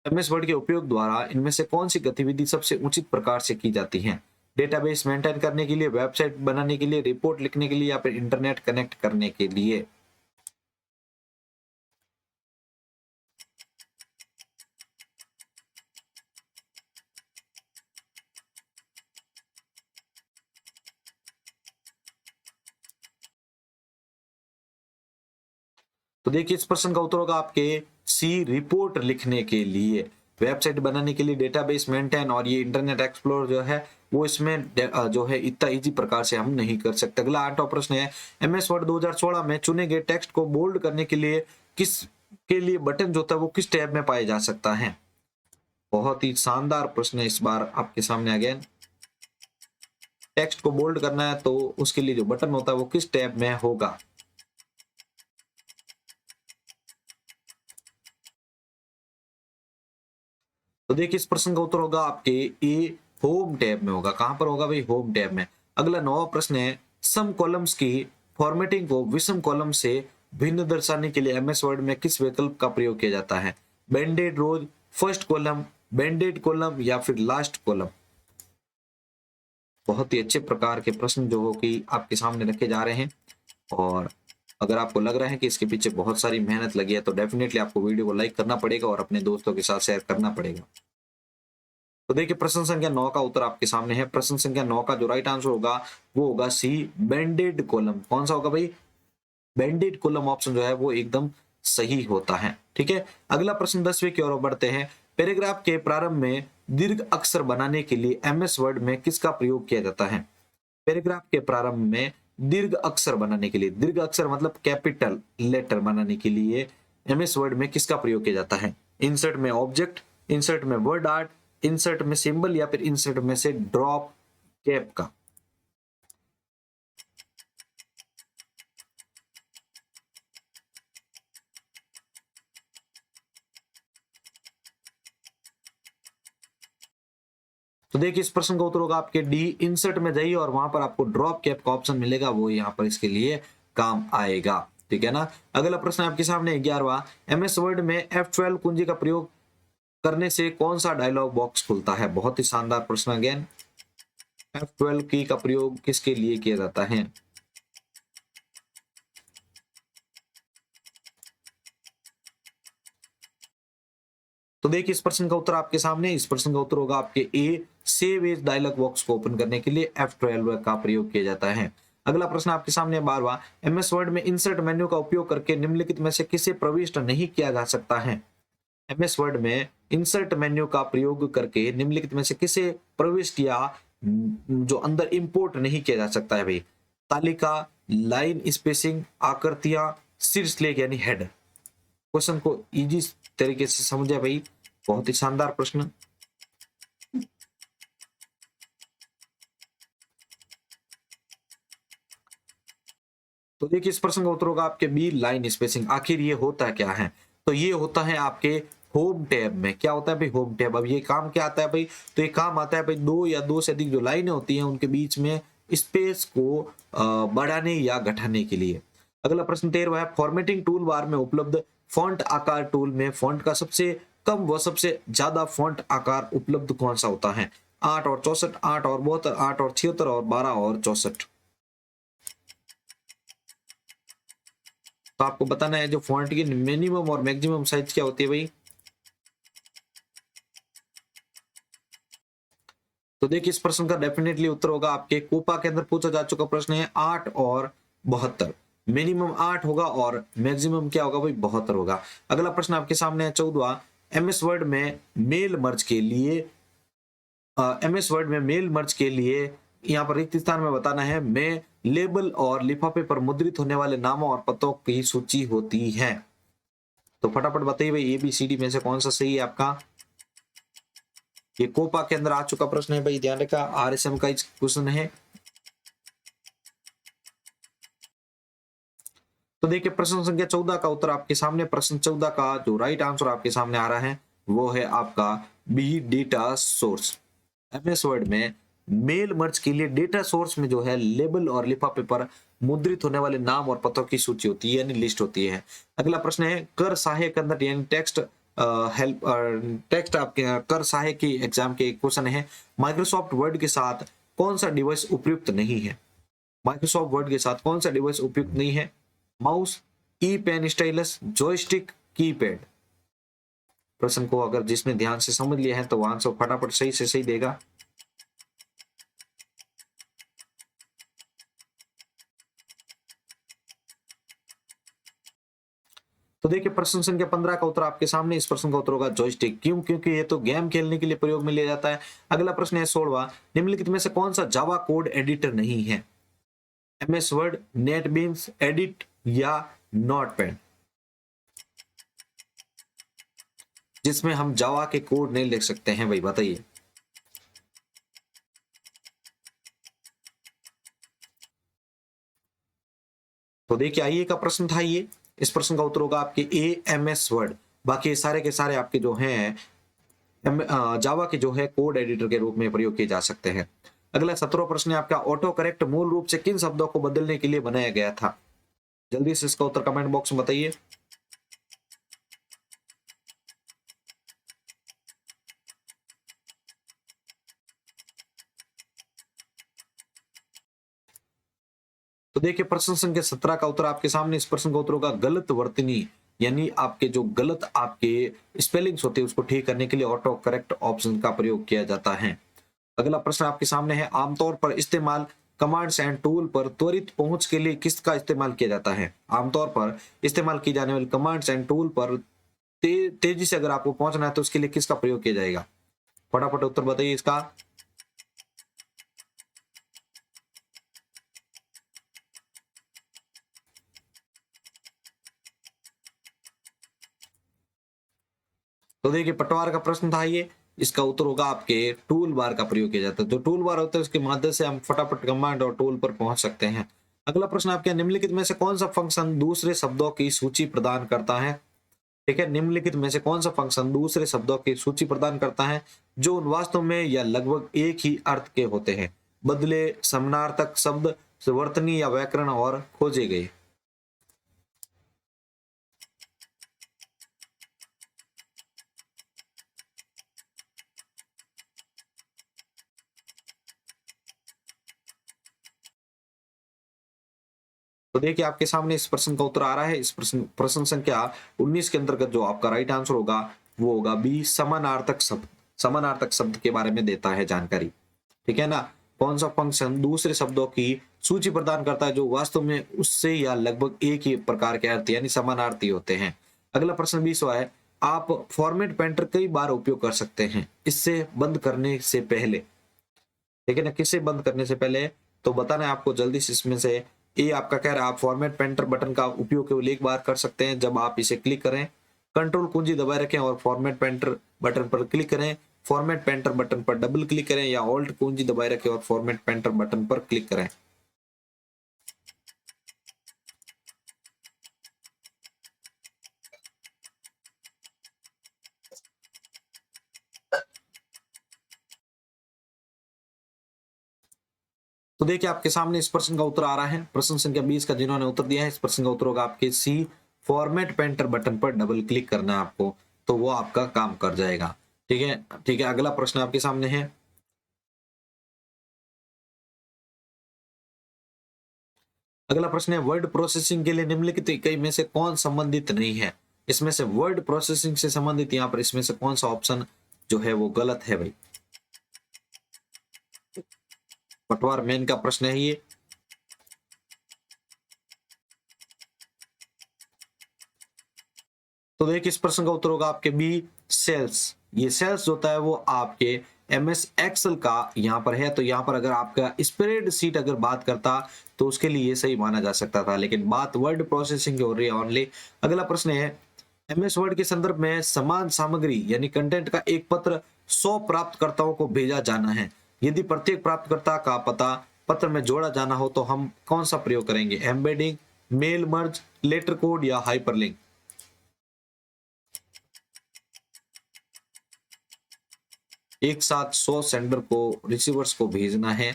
एमएस वर्ड के उपयोग द्वारा इनमें से कौन सी गतिविधि सबसे उचित प्रकार से की जाती है? डेटाबेस मेंटेन करने के लिए, वेबसाइट बनाने के लिए, रिपोर्ट लिखने के लिए या फिर इंटरनेट कनेक्ट करने के लिए। तो देखिए इस प्रश्न का उत्तर होगा आपके सी, रिपोर्ट लिखने के लिए, वेबसाइट बनाने के लिए, डेटाबेस मेंटेन, और ये इंटरनेट एक्सप्लोरर जो है वो इसमें जो है इतना इजी प्रकार से हम नहीं कर सकते। अगला 8वां प्रश्न है, एमएस वर्ड 2016 में चुने गए टेक्स्ट को बोल्ड करने के लिए किस के लिए बटन जो होता है वो किस टैब में पाया जा सकता है? बहुत ही शानदार प्रश्न है इस बार आपके सामने। अगेन, टेक्स्ट को बोल्ड करना है तो उसके लिए जो बटन होता है वो किस टैब में होगा? तो देखिए इस प्रश्न का उत्तर होगा आपके ए, होम टैब में होगा। कहां पर होगा भाई? होम टैब में। अगला 9वां प्रश्न है, सम कॉलम्स की फॉर्मेटिंग को विषम कॉलम से भिन्न दर्शाने के लिए एमएस वर्ड में किस विकल्प का प्रयोग किया जाता है? बैंडेड रोज, फर्स्ट कॉलम, बैंडेड कॉलम या फिर लास्ट कॉलम? बहुत ही अच्छे प्रकार के प्रश्न जो हो कि आपके सामने रखे जा रहे हैं, और अगर आपको लग रहा है कि इसके पीछे बहुत सारी मेहनत लगी है तो डेफिनेटली आपको वीडियो को लाइक करना पड़ेगा और अपने दोस्तों के साथ शेयर करना पड़ेगा। तो देखिए प्रश्न संख्या 9 का उत्तर आपके सामने है। प्रश्न संख्या 9 का जो राइट आंसर होगा वो होगा सी, बैंडेड कॉलम। कौन सा होगा भाई? बैंडेड कॉलम ऑप्शन जो है वो एकदम सही होता है। ठीक है, अगला प्रश्न 10वें की ओर बढ़ते हैं। पैराग्राफ के प्रारंभ में दीर्घ अक्षर बनाने के लिए एमएस वर्ड में किसका प्रयोग किया जाता है? पैराग्राफ के प्रारंभ में दीर्घ अक्षर बनाने के लिए, दीर्घ अक्षर मतलब कैपिटल लेटर बनाने के लिए एमएस वर्ड में किसका प्रयोग किया जाता है? इंसर्ट में ऑब्जेक्ट, इंसर्ट में वर्ड आर्ट, इंसर्ट में सिंबल या फिर इंसर्ट में से ड्रॉप कैप का? तो देखिए इस प्रश्न का उत्तर होगा आपके डी, इंसर्ट में जाइए और वहां पर आपको ड्रॉप कैप का ऑप्शन मिलेगा, वो यहाँ पर इसके लिए काम आएगा। ठीक है ना। अगला प्रश्न आपके सामने 11वां, एमएस वर्ड में F12 कुंजी का प्रयोग करने से कौन सा डायलॉग बॉक्स खुलता है? बहुत ही शानदार प्रश्न। अगेन, F12 की का प्रयोग किसके लिए किया जाता है? तो देखिए इस प्रश्न का उत्तर आपके सामने, इस प्रश्न का उत्तर होगा आपके ए, सेव एज डायलॉग बॉक्स को ओपन करने के लिए F12 का प्रयोग किया जाता है। अगला प्रश्न आपके सामने 12वां, एमएस वर्ड में इंसर्ट मेन्यू का उपयोग करके निम्नलिखित में से किसे प्रविष्ट नहीं किया जा सकता है? एमएस वर्ड में इंसर्ट मेन्यू का प्रयोग करके निम्नलिखित में से किसे प्रविष्ट या जो अंदर इंपोर्ट नहीं किया जा सकता है भाई? तालिका, लाइन स्पेसिंग, आकृतियां, शीर्षलेख यानी हेड। क्वेश्चन को इजी तरीके से समझे भाई, बहुत ही शानदार प्रश्न। तो देखिए इस प्रश्न का उत्तर होगा आपके बी, लाइन स्पेसिंग। आखिर ये होता क्या है? तो ये होता है आपके होम टैब में। क्या होता है भाई? Home tab. अब ये काम क्या आता है भाई? तो ये काम आता है भाई, दो या दो से अधिक जो लाइनें होती हैं उनके बीच में स्पेस को बढ़ाने या घटाने के लिए। अगला प्रश्न 13वां है, फॉर्मेटिंग टूल बार में उपलब्ध फॉन्ट आकार टूल में फॉन्ट का सबसे कम व सबसे ज्यादा फॉन्ट आकार उपलब्ध कौन सा होता है? 8 और 64, 8 और 72, 8 और 76 और 12 और 64। तो आपको बताना है जो फॉन्ट की मिनिमम और मैक्सिमम साइज क्या होती है भाई। तो देखिए इस प्रश्न का डेफिनेटली उत्तर होगा आपके कोपा के अंदर पूछा जा चुका प्रश्न है 8 और 72। मिनिमम 8 होगा और मैक्सिमम क्या होगा भाई? 72 होगा। अगला प्रश्न आपके सामने है 14वां, एमएस वर्ड में मेल मर्ज के लिए एमएस वर्ड में मेल मर्ज के लिए यहाँ पर रिक्त स्थान में बताना है में लेबल और लिफाफे पर मुद्रित होने वाले नामों और पतों की सूची होती है। तो फटाफट बताइए भाई, ABCD में से कौन सा सही है आपका? ये कोपा के अंदर आ चुका प्रश्न है भाई, ध्यान रखा, RSM का क्वेश्चन है। तो देखिए प्रश्न संख्या 14 का उत्तर आपके सामने। प्रश्न 14 का जो राइट आंसर आपके सामने आ रहा है वो है आपका B, data source. MS Word में मेल मर्ज के लिए डेटा सोर्स में जो है लेबल और लिफाफे पर मुद्रित होने वाले नाम और पतों की सूची होती है यानी लिस्ट होती है। अगला प्रश्न है, कर सहायक अंदर यानी टेक्स्ट हेल्प टेक्स्ट आपके कर सहायक की एग्जाम के क्वेश्चन है, माइक्रोसॉफ्ट वर्ड के साथ कौन सा डिवाइस उपयुक्त नहीं है? माइक्रोसॉफ्ट वर्ड के साथ कौन सा डिवाइस उपयुक्त नहीं है? माउस, ई पेन स्टाइलस, जॉयस्टिक, कीपैड। प्रश्न को अगर जिसने ध्यान से समझ लिया है तो वो आंसर फटाफट सही से सही देगा। तो देखिए प्रश्न संख्या 15 का उत्तर आपके सामने। इस प्रश्न का उत्तर होगा जॉयस्टिक। क्यों? क्योंकि ये तो गेम खेलने के लिए प्रयोग में लिया जाता है। अगला प्रश्न है 16वां, निम्नलिखित में से कौन सा जावा कोड एडिटर नहीं है? एमएस वर्ड, नेटबीन्स, एडिट या नोटपैड, जिसमें हम जावा के कोड नहीं लिख सकते हैं भाई, बताइए। तो देखिए आइए का प्रश्न था ये। इस प्रश्न का उत्तर होगा आपके ए एम एस वर्ड। बाकी सारे के सारे आपके जो हैं जावा के जो है कोड एडिटर के रूप में प्रयोग किए जा सकते हैं। अगला 17वां प्रश्न है आपका, ऑटो करेक्ट मूल रूप से किन शब्दों को बदलने के लिए बनाया गया था? जल्दी से इसका उत्तर कमेंट बॉक्स में बताइए। तो देखिए प्रश्न संख्या 17 का उत्तर आपके सामने। इस प्रश्न का उत्तर होगा गलत वर्तनी, यानी आपके जो गलत आपके स्पेलिंग्स होते हैं उसको ठीक करने के लिए ऑटो करेक्ट ऑप्शन का प्रयोग किया जाता है। अगला प्रश्न आपके सामने है, आमतौर पर इस्तेमाल कमांड्स एंड टूल पर त्वरित पहुंच के लिए किसका इस्तेमाल किया जाता है? आमतौर पर इस्तेमाल की जाने वाली कमांड्स एंड टूल पर तेजी से अगर आपको पहुंचना है तो उसके लिए किसका प्रयोग किया जाएगा? फटाफट उत्तर बताइए इसका। तो देखिए पटवार का प्रश्न था ये। इसका उत्तर होगा आपके टूल बार का प्रयोग किया जाता है। जो टूल बार होता है उसके माध्यम से हम फटाफट कमांड और टूल पर पहुंच सकते हैं। अगला प्रश्न आपके, निम्नलिखित में से कौन सा फंक्शन दूसरे शब्दों की सूची प्रदान करता है? ठीक है, निम्नलिखित में से कौन सा फंक्शन दूसरे शब्दों की सूची प्रदान करता है जो वास्तव में या लगभग एक ही अर्थ के होते हैं? बदले, समानार्थक शब्द, वर्तनी या व्याकरण और खोजे गए। तो देखिए आपके सामने इस प्रश्न का उत्तर आ रहा है। इस प्रश्न संख्या 19 के अंतर्गत जो आपका राइट आंसर होगा वो होगा बी, समानार्थक शब्द। समानार्थक शब्द के बारे में देता है जानकारी। ठीक है ना, कौन सा फंक्शन दूसरे शब्दों की सूची प्रदान करता है जो वास्तव में उससे या लगभग एक ही प्रकार के अर्थ यानी समानार्थी होते हैं। अगला प्रश्न 20वां है, आप फॉर्मेट पेंटर कई बार उपयोग कर सकते हैं इससे बंद करने से पहले। ठीक है ना, किसे बंद करने से पहले तो बताना है आपको जल्दी से। इसमें से ए आपका कह रहा है आप फॉर्मेट पेंटर बटन का उपयोग केवल एक बार कर सकते हैं जब आप इसे क्लिक करें, कंट्रोल कुंजी दबाए रखें और फॉर्मेट पेंटर बटन पर क्लिक करें, फॉर्मेट पेंटर बटन पर डबल क्लिक करें या ऑल्ट कुंजी दबाए रखें और फॉर्मेट पेंटर बटन पर क्लिक करें। तो देखिए आपके सामने इस प्रश्न का उत्तर आ रहा है। प्रश्न संख्या 20 का जिन्होंने उत्तर दिया है इस प्रश्न का उत्तर होगा आपके सी, फॉर्मेट पेंटर बटन पर डबल क्लिक करना है आपको, तो वो आपका काम कर जाएगा। ठीक है, ठीक है। अगला प्रश्न आपके सामने है, अगला प्रश्न है, वर्ड प्रोसेसिंग के लिए निम्नलिखित इकाई में से कौन संबंधित नहीं है? इसमें से वर्ड प्रोसेसिंग से संबंधित यहाँ पर इसमें से कौन सा ऑप्शन जो है वो गलत है भाई? पटवार मेन का प्रश्न है ये। तो देखिए इस प्रश्न का उत्तर होगा आपके बी, सेल्स। ये सेल्स होता है वो आपके एमएस एक्सेल का यहाँ पर है। तो यहाँ पर अगर आपका स्प्रेडशीट अगर बात करता तो उसके लिए ये सही माना जा सकता था, लेकिन बात वर्ड प्रोसेसिंग की हो रही है ओनली। अगला प्रश्न है, एमएस वर्ड के संदर्भ में समान सामग्री यानी कंटेंट का एक पत्र 100 प्राप्तकर्ताओं को भेजा जाना है। यदि प्रत्येक प्राप्तकर्ता का पता पत्र में जोड़ा जाना हो तो हम कौन सा प्रयोग करेंगे? Embedding, mail merge, letter code या हाइपरलिंक? एक साथ 100 सेंडर को रिसीवर्स को भेजना है।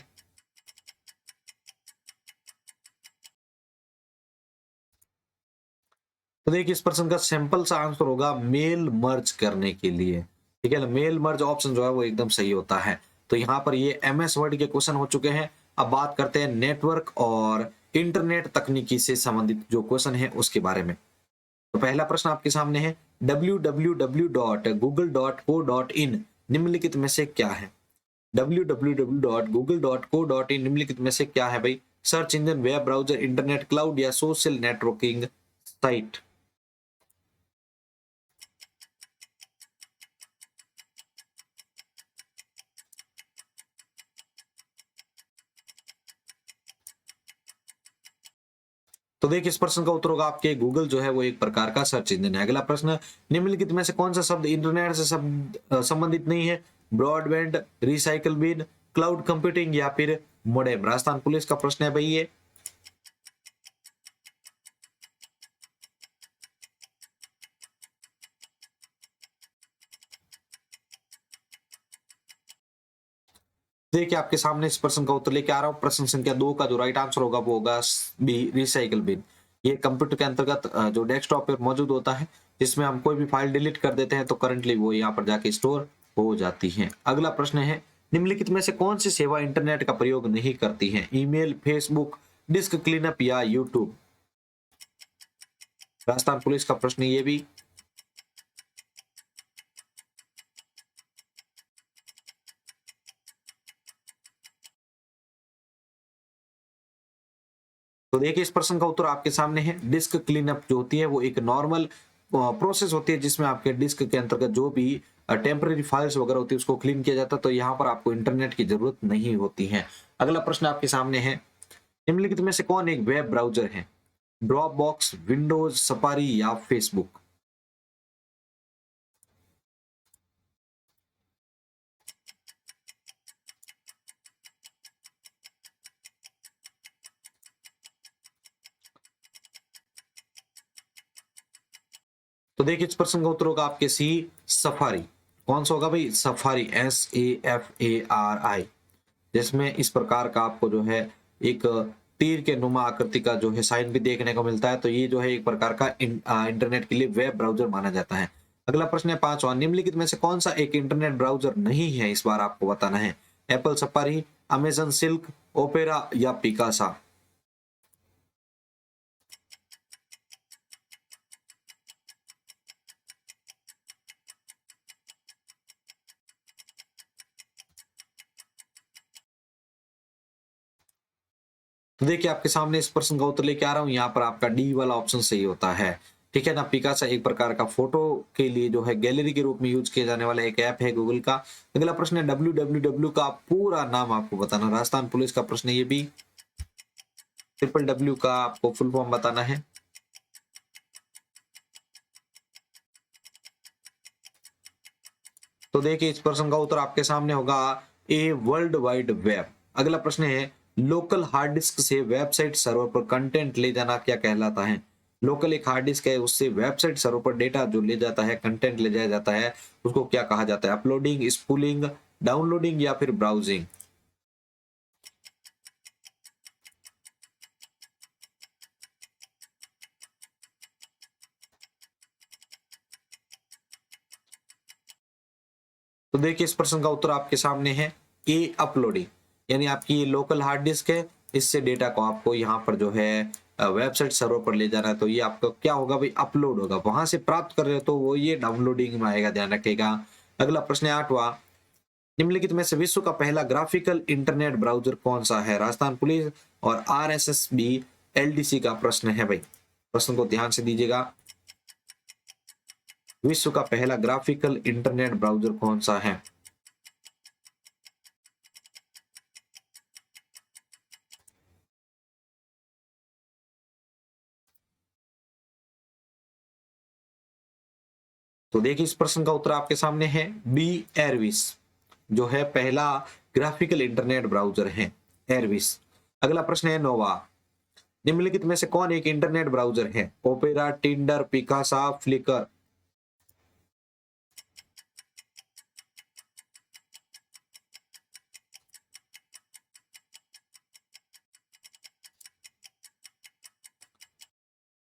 तो देखिए इस प्रश्न का सिंपल सा आंसर होगा मेल मर्ज करने के लिए। ठीक है ना, मेल मर्ज ऑप्शन जो है वो एकदम सही होता है। तो यहाँ पर ये MS वर्ड के क्वेश्चन हो चुके हैं। अब बात करते हैं नेटवर्क और इंटरनेट तकनीकी से संबंधित जो क्वेश्चन है उसके बारे में। तो पहला प्रश्न आपके सामने है, www.google.co.in निम्नलिखित में से क्या है? www.google.co.in निम्नलिखित में से क्या है भाई? Search engine, web browser, internet cloud या सोशल नेटवर्किंग साइट? तो देखिए इस प्रश्न का उत्तर होगा आपके गूगल जो है वो एक प्रकार का सर्च इंजन है। अगला प्रश्न, निम्नलिखित में से कौन सा शब्द इंटरनेट से संबंधित नहीं है? Broadband, recycle bin, cloud computing या फिर मोडेम? राजस्थान पुलिस का प्रश्न है भाई ये। देखिए आपके सामने इस प्रश्न का उत्तर लेके आ रहा हूँ। प्रश्न संख्या 2 का जो राइट आंसर होगा वो होगा बी, रिसाइकल बिन। ये कंप्यूटर के अंतर्गत जो डेस्कटॉप पे मौजूद होता है, जिसमें हम कोई भी फाइल डिलीट कर देते हैं तो करंटली वो यहाँ पर जाके स्टोर हो जाती है। अगला प्रश्न है, निम्नलिखित में से कौन सी सेवा इंटरनेट का प्रयोग नहीं करती है? ईमेल, फेसबुक, डिस्क क्लीनअप या यूट्यूब? राजस्थान पुलिस का प्रश्न ये भी। तो देखिए इस प्रश्न का उत्तर आपके सामने है। डिस्क क्लीनअप जो होती है वो एक नॉर्मल प्रोसेस होती है जिसमें आपके डिस्क के अंतर्गत जो भी टेम्पररी फाइल्स वगैरह होती है उसको क्लीन किया जाता है। तो यहाँ पर आपको इंटरनेट की जरूरत नहीं होती है। अगला प्रश्न आपके सामने है, निम्नलिखित में से कौन एक वेब ब्राउजर है? ड्रॉप बॉक्स, विंडोज, सफारी या फेसबुक? तो देखिए इस प्रश्न का उत्तर होगा आपके सी, सफारी। कौन सा होगा भाई? सफारी, SAFARI, जिसमें इस प्रकार का आपको जो है एक तीर के नुमा आकृति का जो है साइन भी देखने को मिलता है। तो ये जो है एक प्रकार का इंटरनेट के लिए वेब ब्राउजर माना जाता है। अगला प्रश्न है 5वां, निम्नलिखित में से कौन सा एक इंटरनेट ब्राउजर नहीं है? इस बार आपको बताना है। Apple safari, Amazon silk, opera या पिकासा? तो देखिए आपके सामने इस प्रश्न का उत्तर लेके आ रहा हूँ। यहाँ पर आपका डी वाला ऑप्शन सही होता है। ठीक है ना। पिकासा एक प्रकार का फोटो के लिए जो है गैलरी के रूप में यूज किया जाने वाला एक ऐप है गूगल का। अगला प्रश्न है, www का पूरा नाम आपको बताना। राजस्थान पुलिस का प्रश्न ये भी। WWW का आपको फुल फॉर्म बताना है। तो देखिए इस प्रश्न का उत्तर आपके सामने होगा ए, वर्ल्ड वाइड वेब। अगला प्रश्न है, लोकल हार्ड डिस्क से वेबसाइट सर्वर पर कंटेंट ले जाना क्या कहलाता है? लोकल एक हार्ड डिस्क है, उससे वेबसाइट सर्वर पर डेटा जो ले जाता है, कंटेंट ले जाया जाता है, उसको क्या कहा जाता है? अपलोडिंग, स्पूलिंग, डाउनलोडिंग या फिर ब्राउजिंग? तो देखिए इस प्रश्न का उत्तर आपके सामने है ए, अपलोडिंग। यानी आपकी ये लोकल हार्ड डिस्क है, इससे डेटा को आपको यहाँ पर जो है वेबसाइट सर्वर पर ले जाना है। तो ये आपका क्या होगा भाई? अपलोड होगा। वहां से प्राप्त कर रहे हो तो वो ये डाउनलोडिंग में आएगा, ध्यान रखिएगा। अगला प्रश्न है 8वां, निम्नलिखित में से विश्व का पहला ग्राफिकल इंटरनेट ब्राउजर कौन सा है? राजस्थान पुलिस और RSSB LDC का प्रश्न है भाई। प्रश्न को ध्यान से दीजिएगा। विश्व का पहला ग्राफिकल इंटरनेट ब्राउजर कौन सा है? तो देखिए इस प्रश्न का उत्तर आपके सामने है बी, एयरविस, जो है पहला ग्राफिकल इंटरनेट ब्राउजर है, एयरविस। अगला प्रश्न है 9वां, निम्नलिखित में से कौन एक इंटरनेट ब्राउजर है? Opera, Tinder, Picasa, Flickr?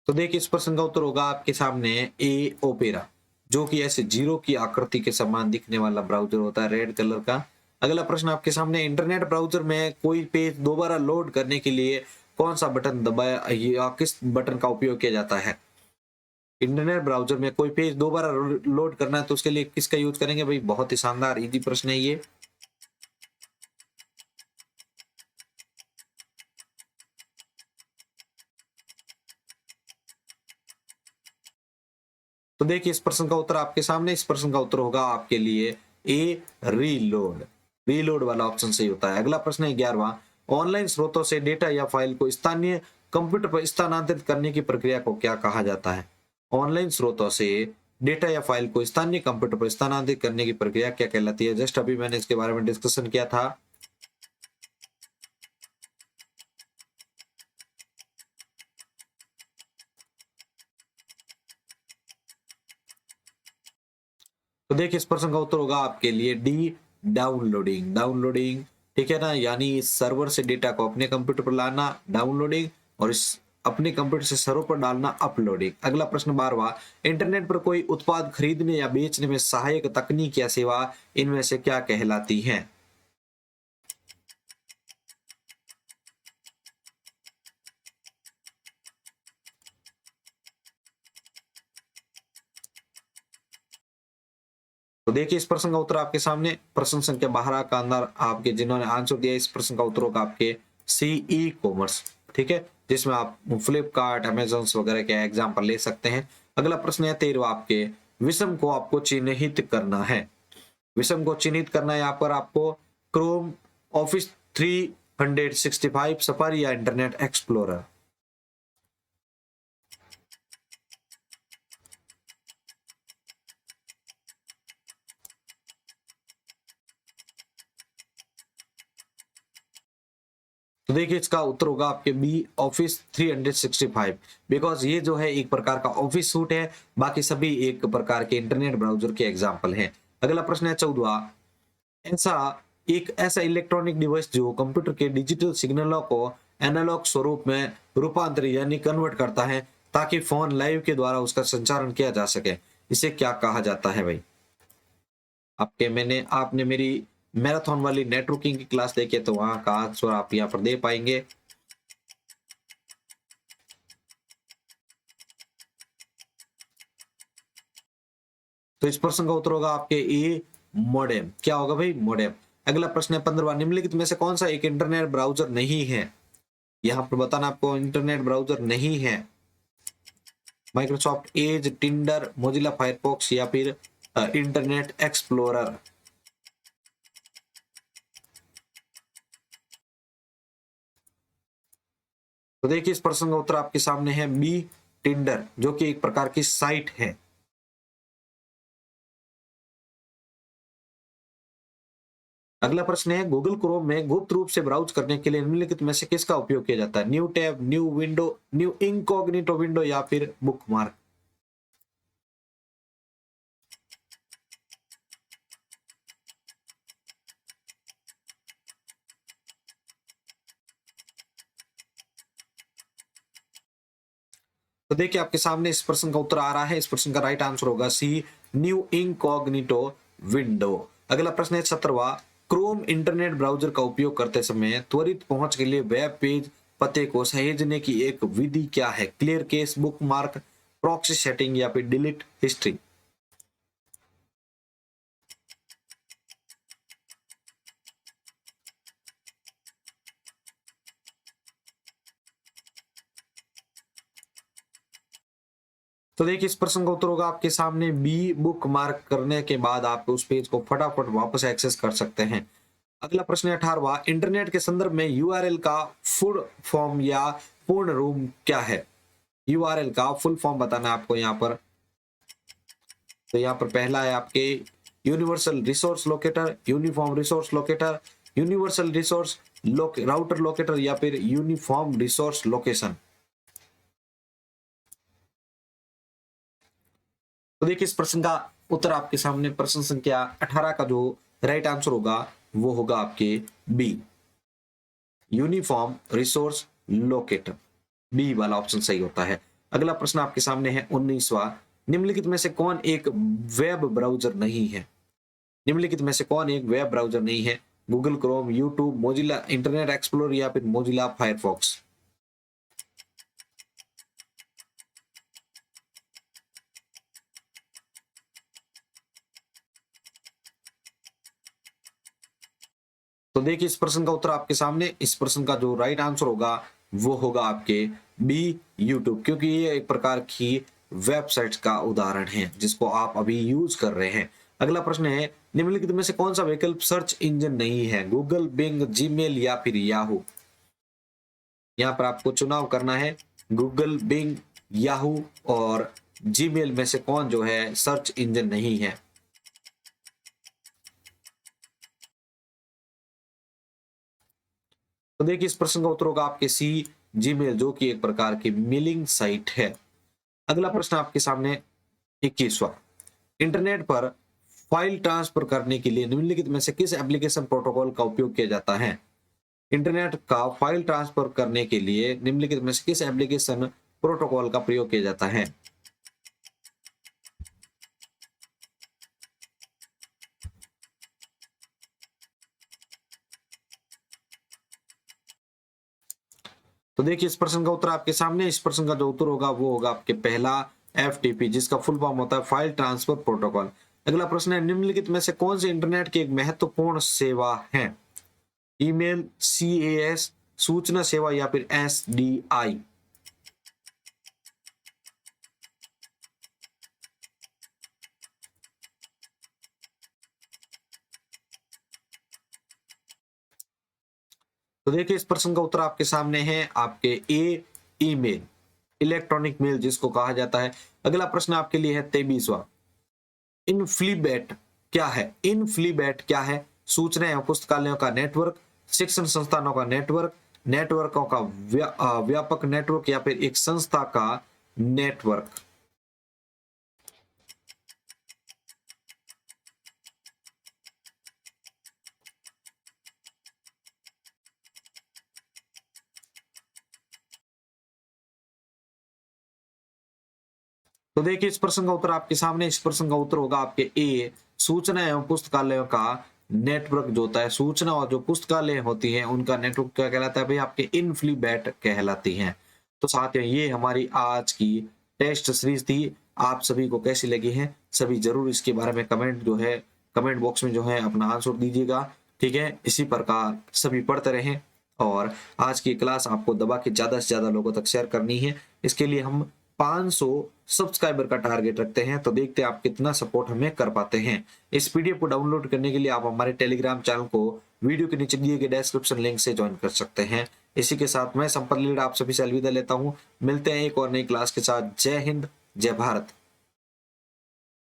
तो देखिए इस प्रश्न का उत्तर होगा आपके सामने ए, ओपेरा, जो कि ऐसे जीरो की आकृति के समान दिखने वाला ब्राउजर होता है, रेड कलर का। अगला प्रश्न आपके सामने, इंटरनेट ब्राउजर में कोई पेज दोबारा लोड करने के लिए कौन सा बटन दबाया या किस बटन का उपयोग किया जाता है? इंटरनेट ब्राउजर में कोई पेज दोबारा लोड करना है तो उसके लिए किसका यूज करेंगे भाई? बहुत ही शानदार इजी प्रश्न है ये। तो देखिए इस प्रश्न का उत्तर आपके सामने, इस प्रश्न का उत्तर होगा आपके लिए ए, रीलोड। रीलोड वाला ऑप्शन सही होता है। अगला प्रश्न है 11वां, ऑनलाइन स्रोतों से डेटा या फाइल को स्थानीय कंप्यूटर पर स्थानांतरित करने की प्रक्रिया को क्या कहा जाता है? ऑनलाइन स्रोतों से डेटा या फाइल को स्थानीय कंप्यूटर पर स्थानांतरित करने की प्रक्रिया क्या कहलाती है? जस्ट अभी मैंने इसके बारे में डिस्कशन किया था। तो देखिए इस प्रश्न का उत्तर होगा आपके लिए डी, डाउनलोडिंग। डाउनलोडिंग, ठीक है ना, यानी सर्वर से डेटा को अपने कंप्यूटर पर लाना डाउनलोडिंग, और इस अपने कंप्यूटर से सर्वर पर डालना अपलोडिंग। अगला प्रश्न 12वां, इंटरनेट पर कोई उत्पाद खरीदने या बेचने में सहायक तकनीक या सेवा इनमें से क्या कहलाती है? तो देखिए इस प्रश्न का उत्तर आपके सामने, प्रश्न संख्या 12 का अंदर आपके जिन्होंने आंसर दिया इस प्रश्न का उत्तर होगा आपके सी, ई कॉमर्स। ठीक है, जिसमें आप फ्लिपकार्ट, अमेजोन वगैरह के एग्जाम्पल ले सकते हैं। अगला प्रश्न है 13वां आपके, विषम को आपको चिन्हित करना है। विषम को चिन्हित करना है यहाँ पर आपको क्रोम, ऑफिस 365, सफारी या इंटरनेट एक्सप्लोरर। तो देखिए इसका उत्तर होगा आपके बी, ऑफिस 365, बिकॉज ये जो है एक प्रकार का ऑफिस सूट है, बाकी सभी एक प्रकार के इंटरनेट ब्राउजर के एग्जाम्पल हैं। अगला प्रश्न है 14वां, ऐसा इलेक्ट्रॉनिक डिवाइस जो कंप्यूटर के डिजिटल सिग्नलों को एनालॉग स्वरूप में रूपांतरित यानी कन्वर्ट करता है ताकि फोन लाइव के द्वारा उसका संचारण किया जा सके, इसे क्या कहा जाता है भाई? आपने मेरी मैराथन वाली नेटवर्किंग की क्लास देखी है तो वहां का आंसर आप यहाँ पर दे पाएंगे। तो इस प्रश्न का उत्तर होगा आपके ए, मोडेम। क्या होगा भाई? मोडेम। अगला प्रश्न है 15वां, निम्नलिखित में से कौन सा एक इंटरनेट ब्राउजर नहीं है? यहाँ पर बताना आपको इंटरनेट ब्राउजर नहीं है। Microsoft Edge, Tinder, Mozilla Firefox या फिर इंटरनेट एक्सप्लोरर। तो देखिए इस प्रश्न का उत्तर आपके सामने है बी, टिंडर, जो कि एक प्रकार की साइट है। अगला प्रश्न है, गूगल क्रोम में गुप्त रूप से ब्राउज करने के लिए निम्नलिखित में से किसका उपयोग किया जाता है? New tab, new window, new incognito window या फिर बुकमार्क। तो देखिए आपके सामने इस प्रश्न का उत्तर आ रहा है। इस प्रश्न का राइट आंसर होगा सी, न्यू इनकॉग्निटो विंडो। अगला प्रश्न है 17वां, क्रोम इंटरनेट ब्राउजर का उपयोग करते समय त्वरित पहुंच के लिए वेब पेज पते को सहेजने की एक विधि क्या है? Clear case, bookmark, proxy setting या फिर डिलीट हिस्ट्री। तो देखिए इस प्रश्न का उत्तर होगा आपके सामने बी, बुक मार्क करने के बाद आप उस पेज को फटाफट वापस एक्सेस कर सकते हैं। अगला प्रश्न है 18वां, इंटरनेट के संदर्भ में यूआरएल का फुल फॉर्म या पूर्ण रूप क्या है? यूआरएल का फुल फॉर्म बताना है आपको यहाँ पर। तो यहाँ पर पहला है आपके universal resource locator, uniform resource locator, universal resource router locator या फिर यूनिफॉर्म रिसोर्स लोकेशन। तो देखिए इस प्रश्न का उत्तर आपके सामने, प्रश्न संख्या 18 का जो राइट आंसर होगा वो होगा आपके B, uniform resource locator. B वाला ऑप्शन सही होता है। अगला प्रश्न आपके सामने है 19वां, निम्नलिखित में से कौन एक वेब ब्राउजर नहीं है? निम्नलिखित में से कौन एक वेब ब्राउजर नहीं है? Google Chrome, YouTube, Mozilla internet explorer या फिर मोजिला फायरफॉक्स? तो देखिए इस प्रश्न का उत्तर आपके सामने, इस प्रश्न का जो राइट आंसर होगा वो होगा आपके बी, यूट्यूब, क्योंकि ये एक प्रकार की वेबसाइट का उदाहरण है जिसको आप अभी यूज कर रहे हैं। अगला प्रश्न है, निम्नलिखित में से कौन सा विकल्प सर्च इंजन नहीं है? गूगल, बिंग, जीमेल या फिर याहू? यहाँ पर आपको चुनाव करना है, गूगल, बिंग, याहू और जीमेल में से कौन जो है सर्च इंजन नहीं है। तो देखिए इस प्रश्न का उत्तर होगा आपके सी, जीमेल, जो कि एक प्रकार की मेलिंग साइट है। अगला प्रश्न आपके सामने 21वां, इंटरनेट पर फाइल ट्रांसफर करने के लिए निम्नलिखित में से किस एप्लीकेशन प्रोटोकॉल का उपयोग किया जाता है? इंटरनेट का फाइल ट्रांसफर करने के लिए निम्नलिखित में से किस एप्लीकेशन प्रोटोकॉल का प्रयोग किया जाता है? तो देखिए इस प्रश्न का उत्तर आपके सामने, इस प्रश्न का जो उत्तर होगा वो होगा आपके पहला FTP, जिसका फुल फॉर्म होता है फाइल ट्रांसफर प्रोटोकॉल। अगला प्रश्न है, निम्नलिखित में से कौन सी इंटरनेट की एक महत्वपूर्ण सेवा है? ईमेल, CAS, सूचना सेवा या फिर SDI? तो देखिए इस प्रश्न का उत्तर आपके सामने है, आपके ए, ईमेल, इलेक्ट्रॉनिक मेल जिसको कहा जाता है। अगला प्रश्न आपके लिए है 23वां, इनफ्लीबेट क्या है? इनफ्लीबेट क्या है? सूचना एवं पुस्तकालयों का नेटवर्क, शिक्षण संस्थानों का नेटवर्क, नेटवर्कों का व्यापक नेटवर्क या फिर एक संस्था का नेटवर्क? तो देखिए इस प्रश्न का उत्तर आपके सामने, इस प्रश्न का उत्तर होगा आपके ए, सूचना एवं पुस्तकालयों का नेटवर्क जो होता है, सूचना और जो पुस्तकालय होती है उनका नेटवर्क क्या कहलाता है भाई? आपके इनफ्लीबेट कहलाती हैं। तो साथियों ये हमारी आज की टेस्ट सीरीज थी, आप सभी को कैसी लगी है सभी जरूर इसके बारे में कमेंट जो है कमेंट बॉक्स में जो है अपना आंसर दीजिएगा, ठीक है। इसी प्रकार सभी पढ़ते रहें और आज की क्लास आपको दबा के ज्यादा से ज्यादा लोगों तक शेयर करनी है। इसके लिए हम 500 सब्सक्राइबर का टारगेट रखते हैं, तो देखते हैं आप कितना सपोर्ट हमें कर पाते हैं। इस पीडीएफ को डाउनलोड करने के लिए आप हमारे टेलीग्राम चैनल को वीडियो के नीचे दिए गए डिस्क्रिप्शन लिंक से ज्वाइन कर सकते हैं। इसी के साथ मैं संपत लीड आप सभी से अलविदा लेता हूं। मिलते हैं एक और नई क्लास के साथ। जय हिंद, जय भारत।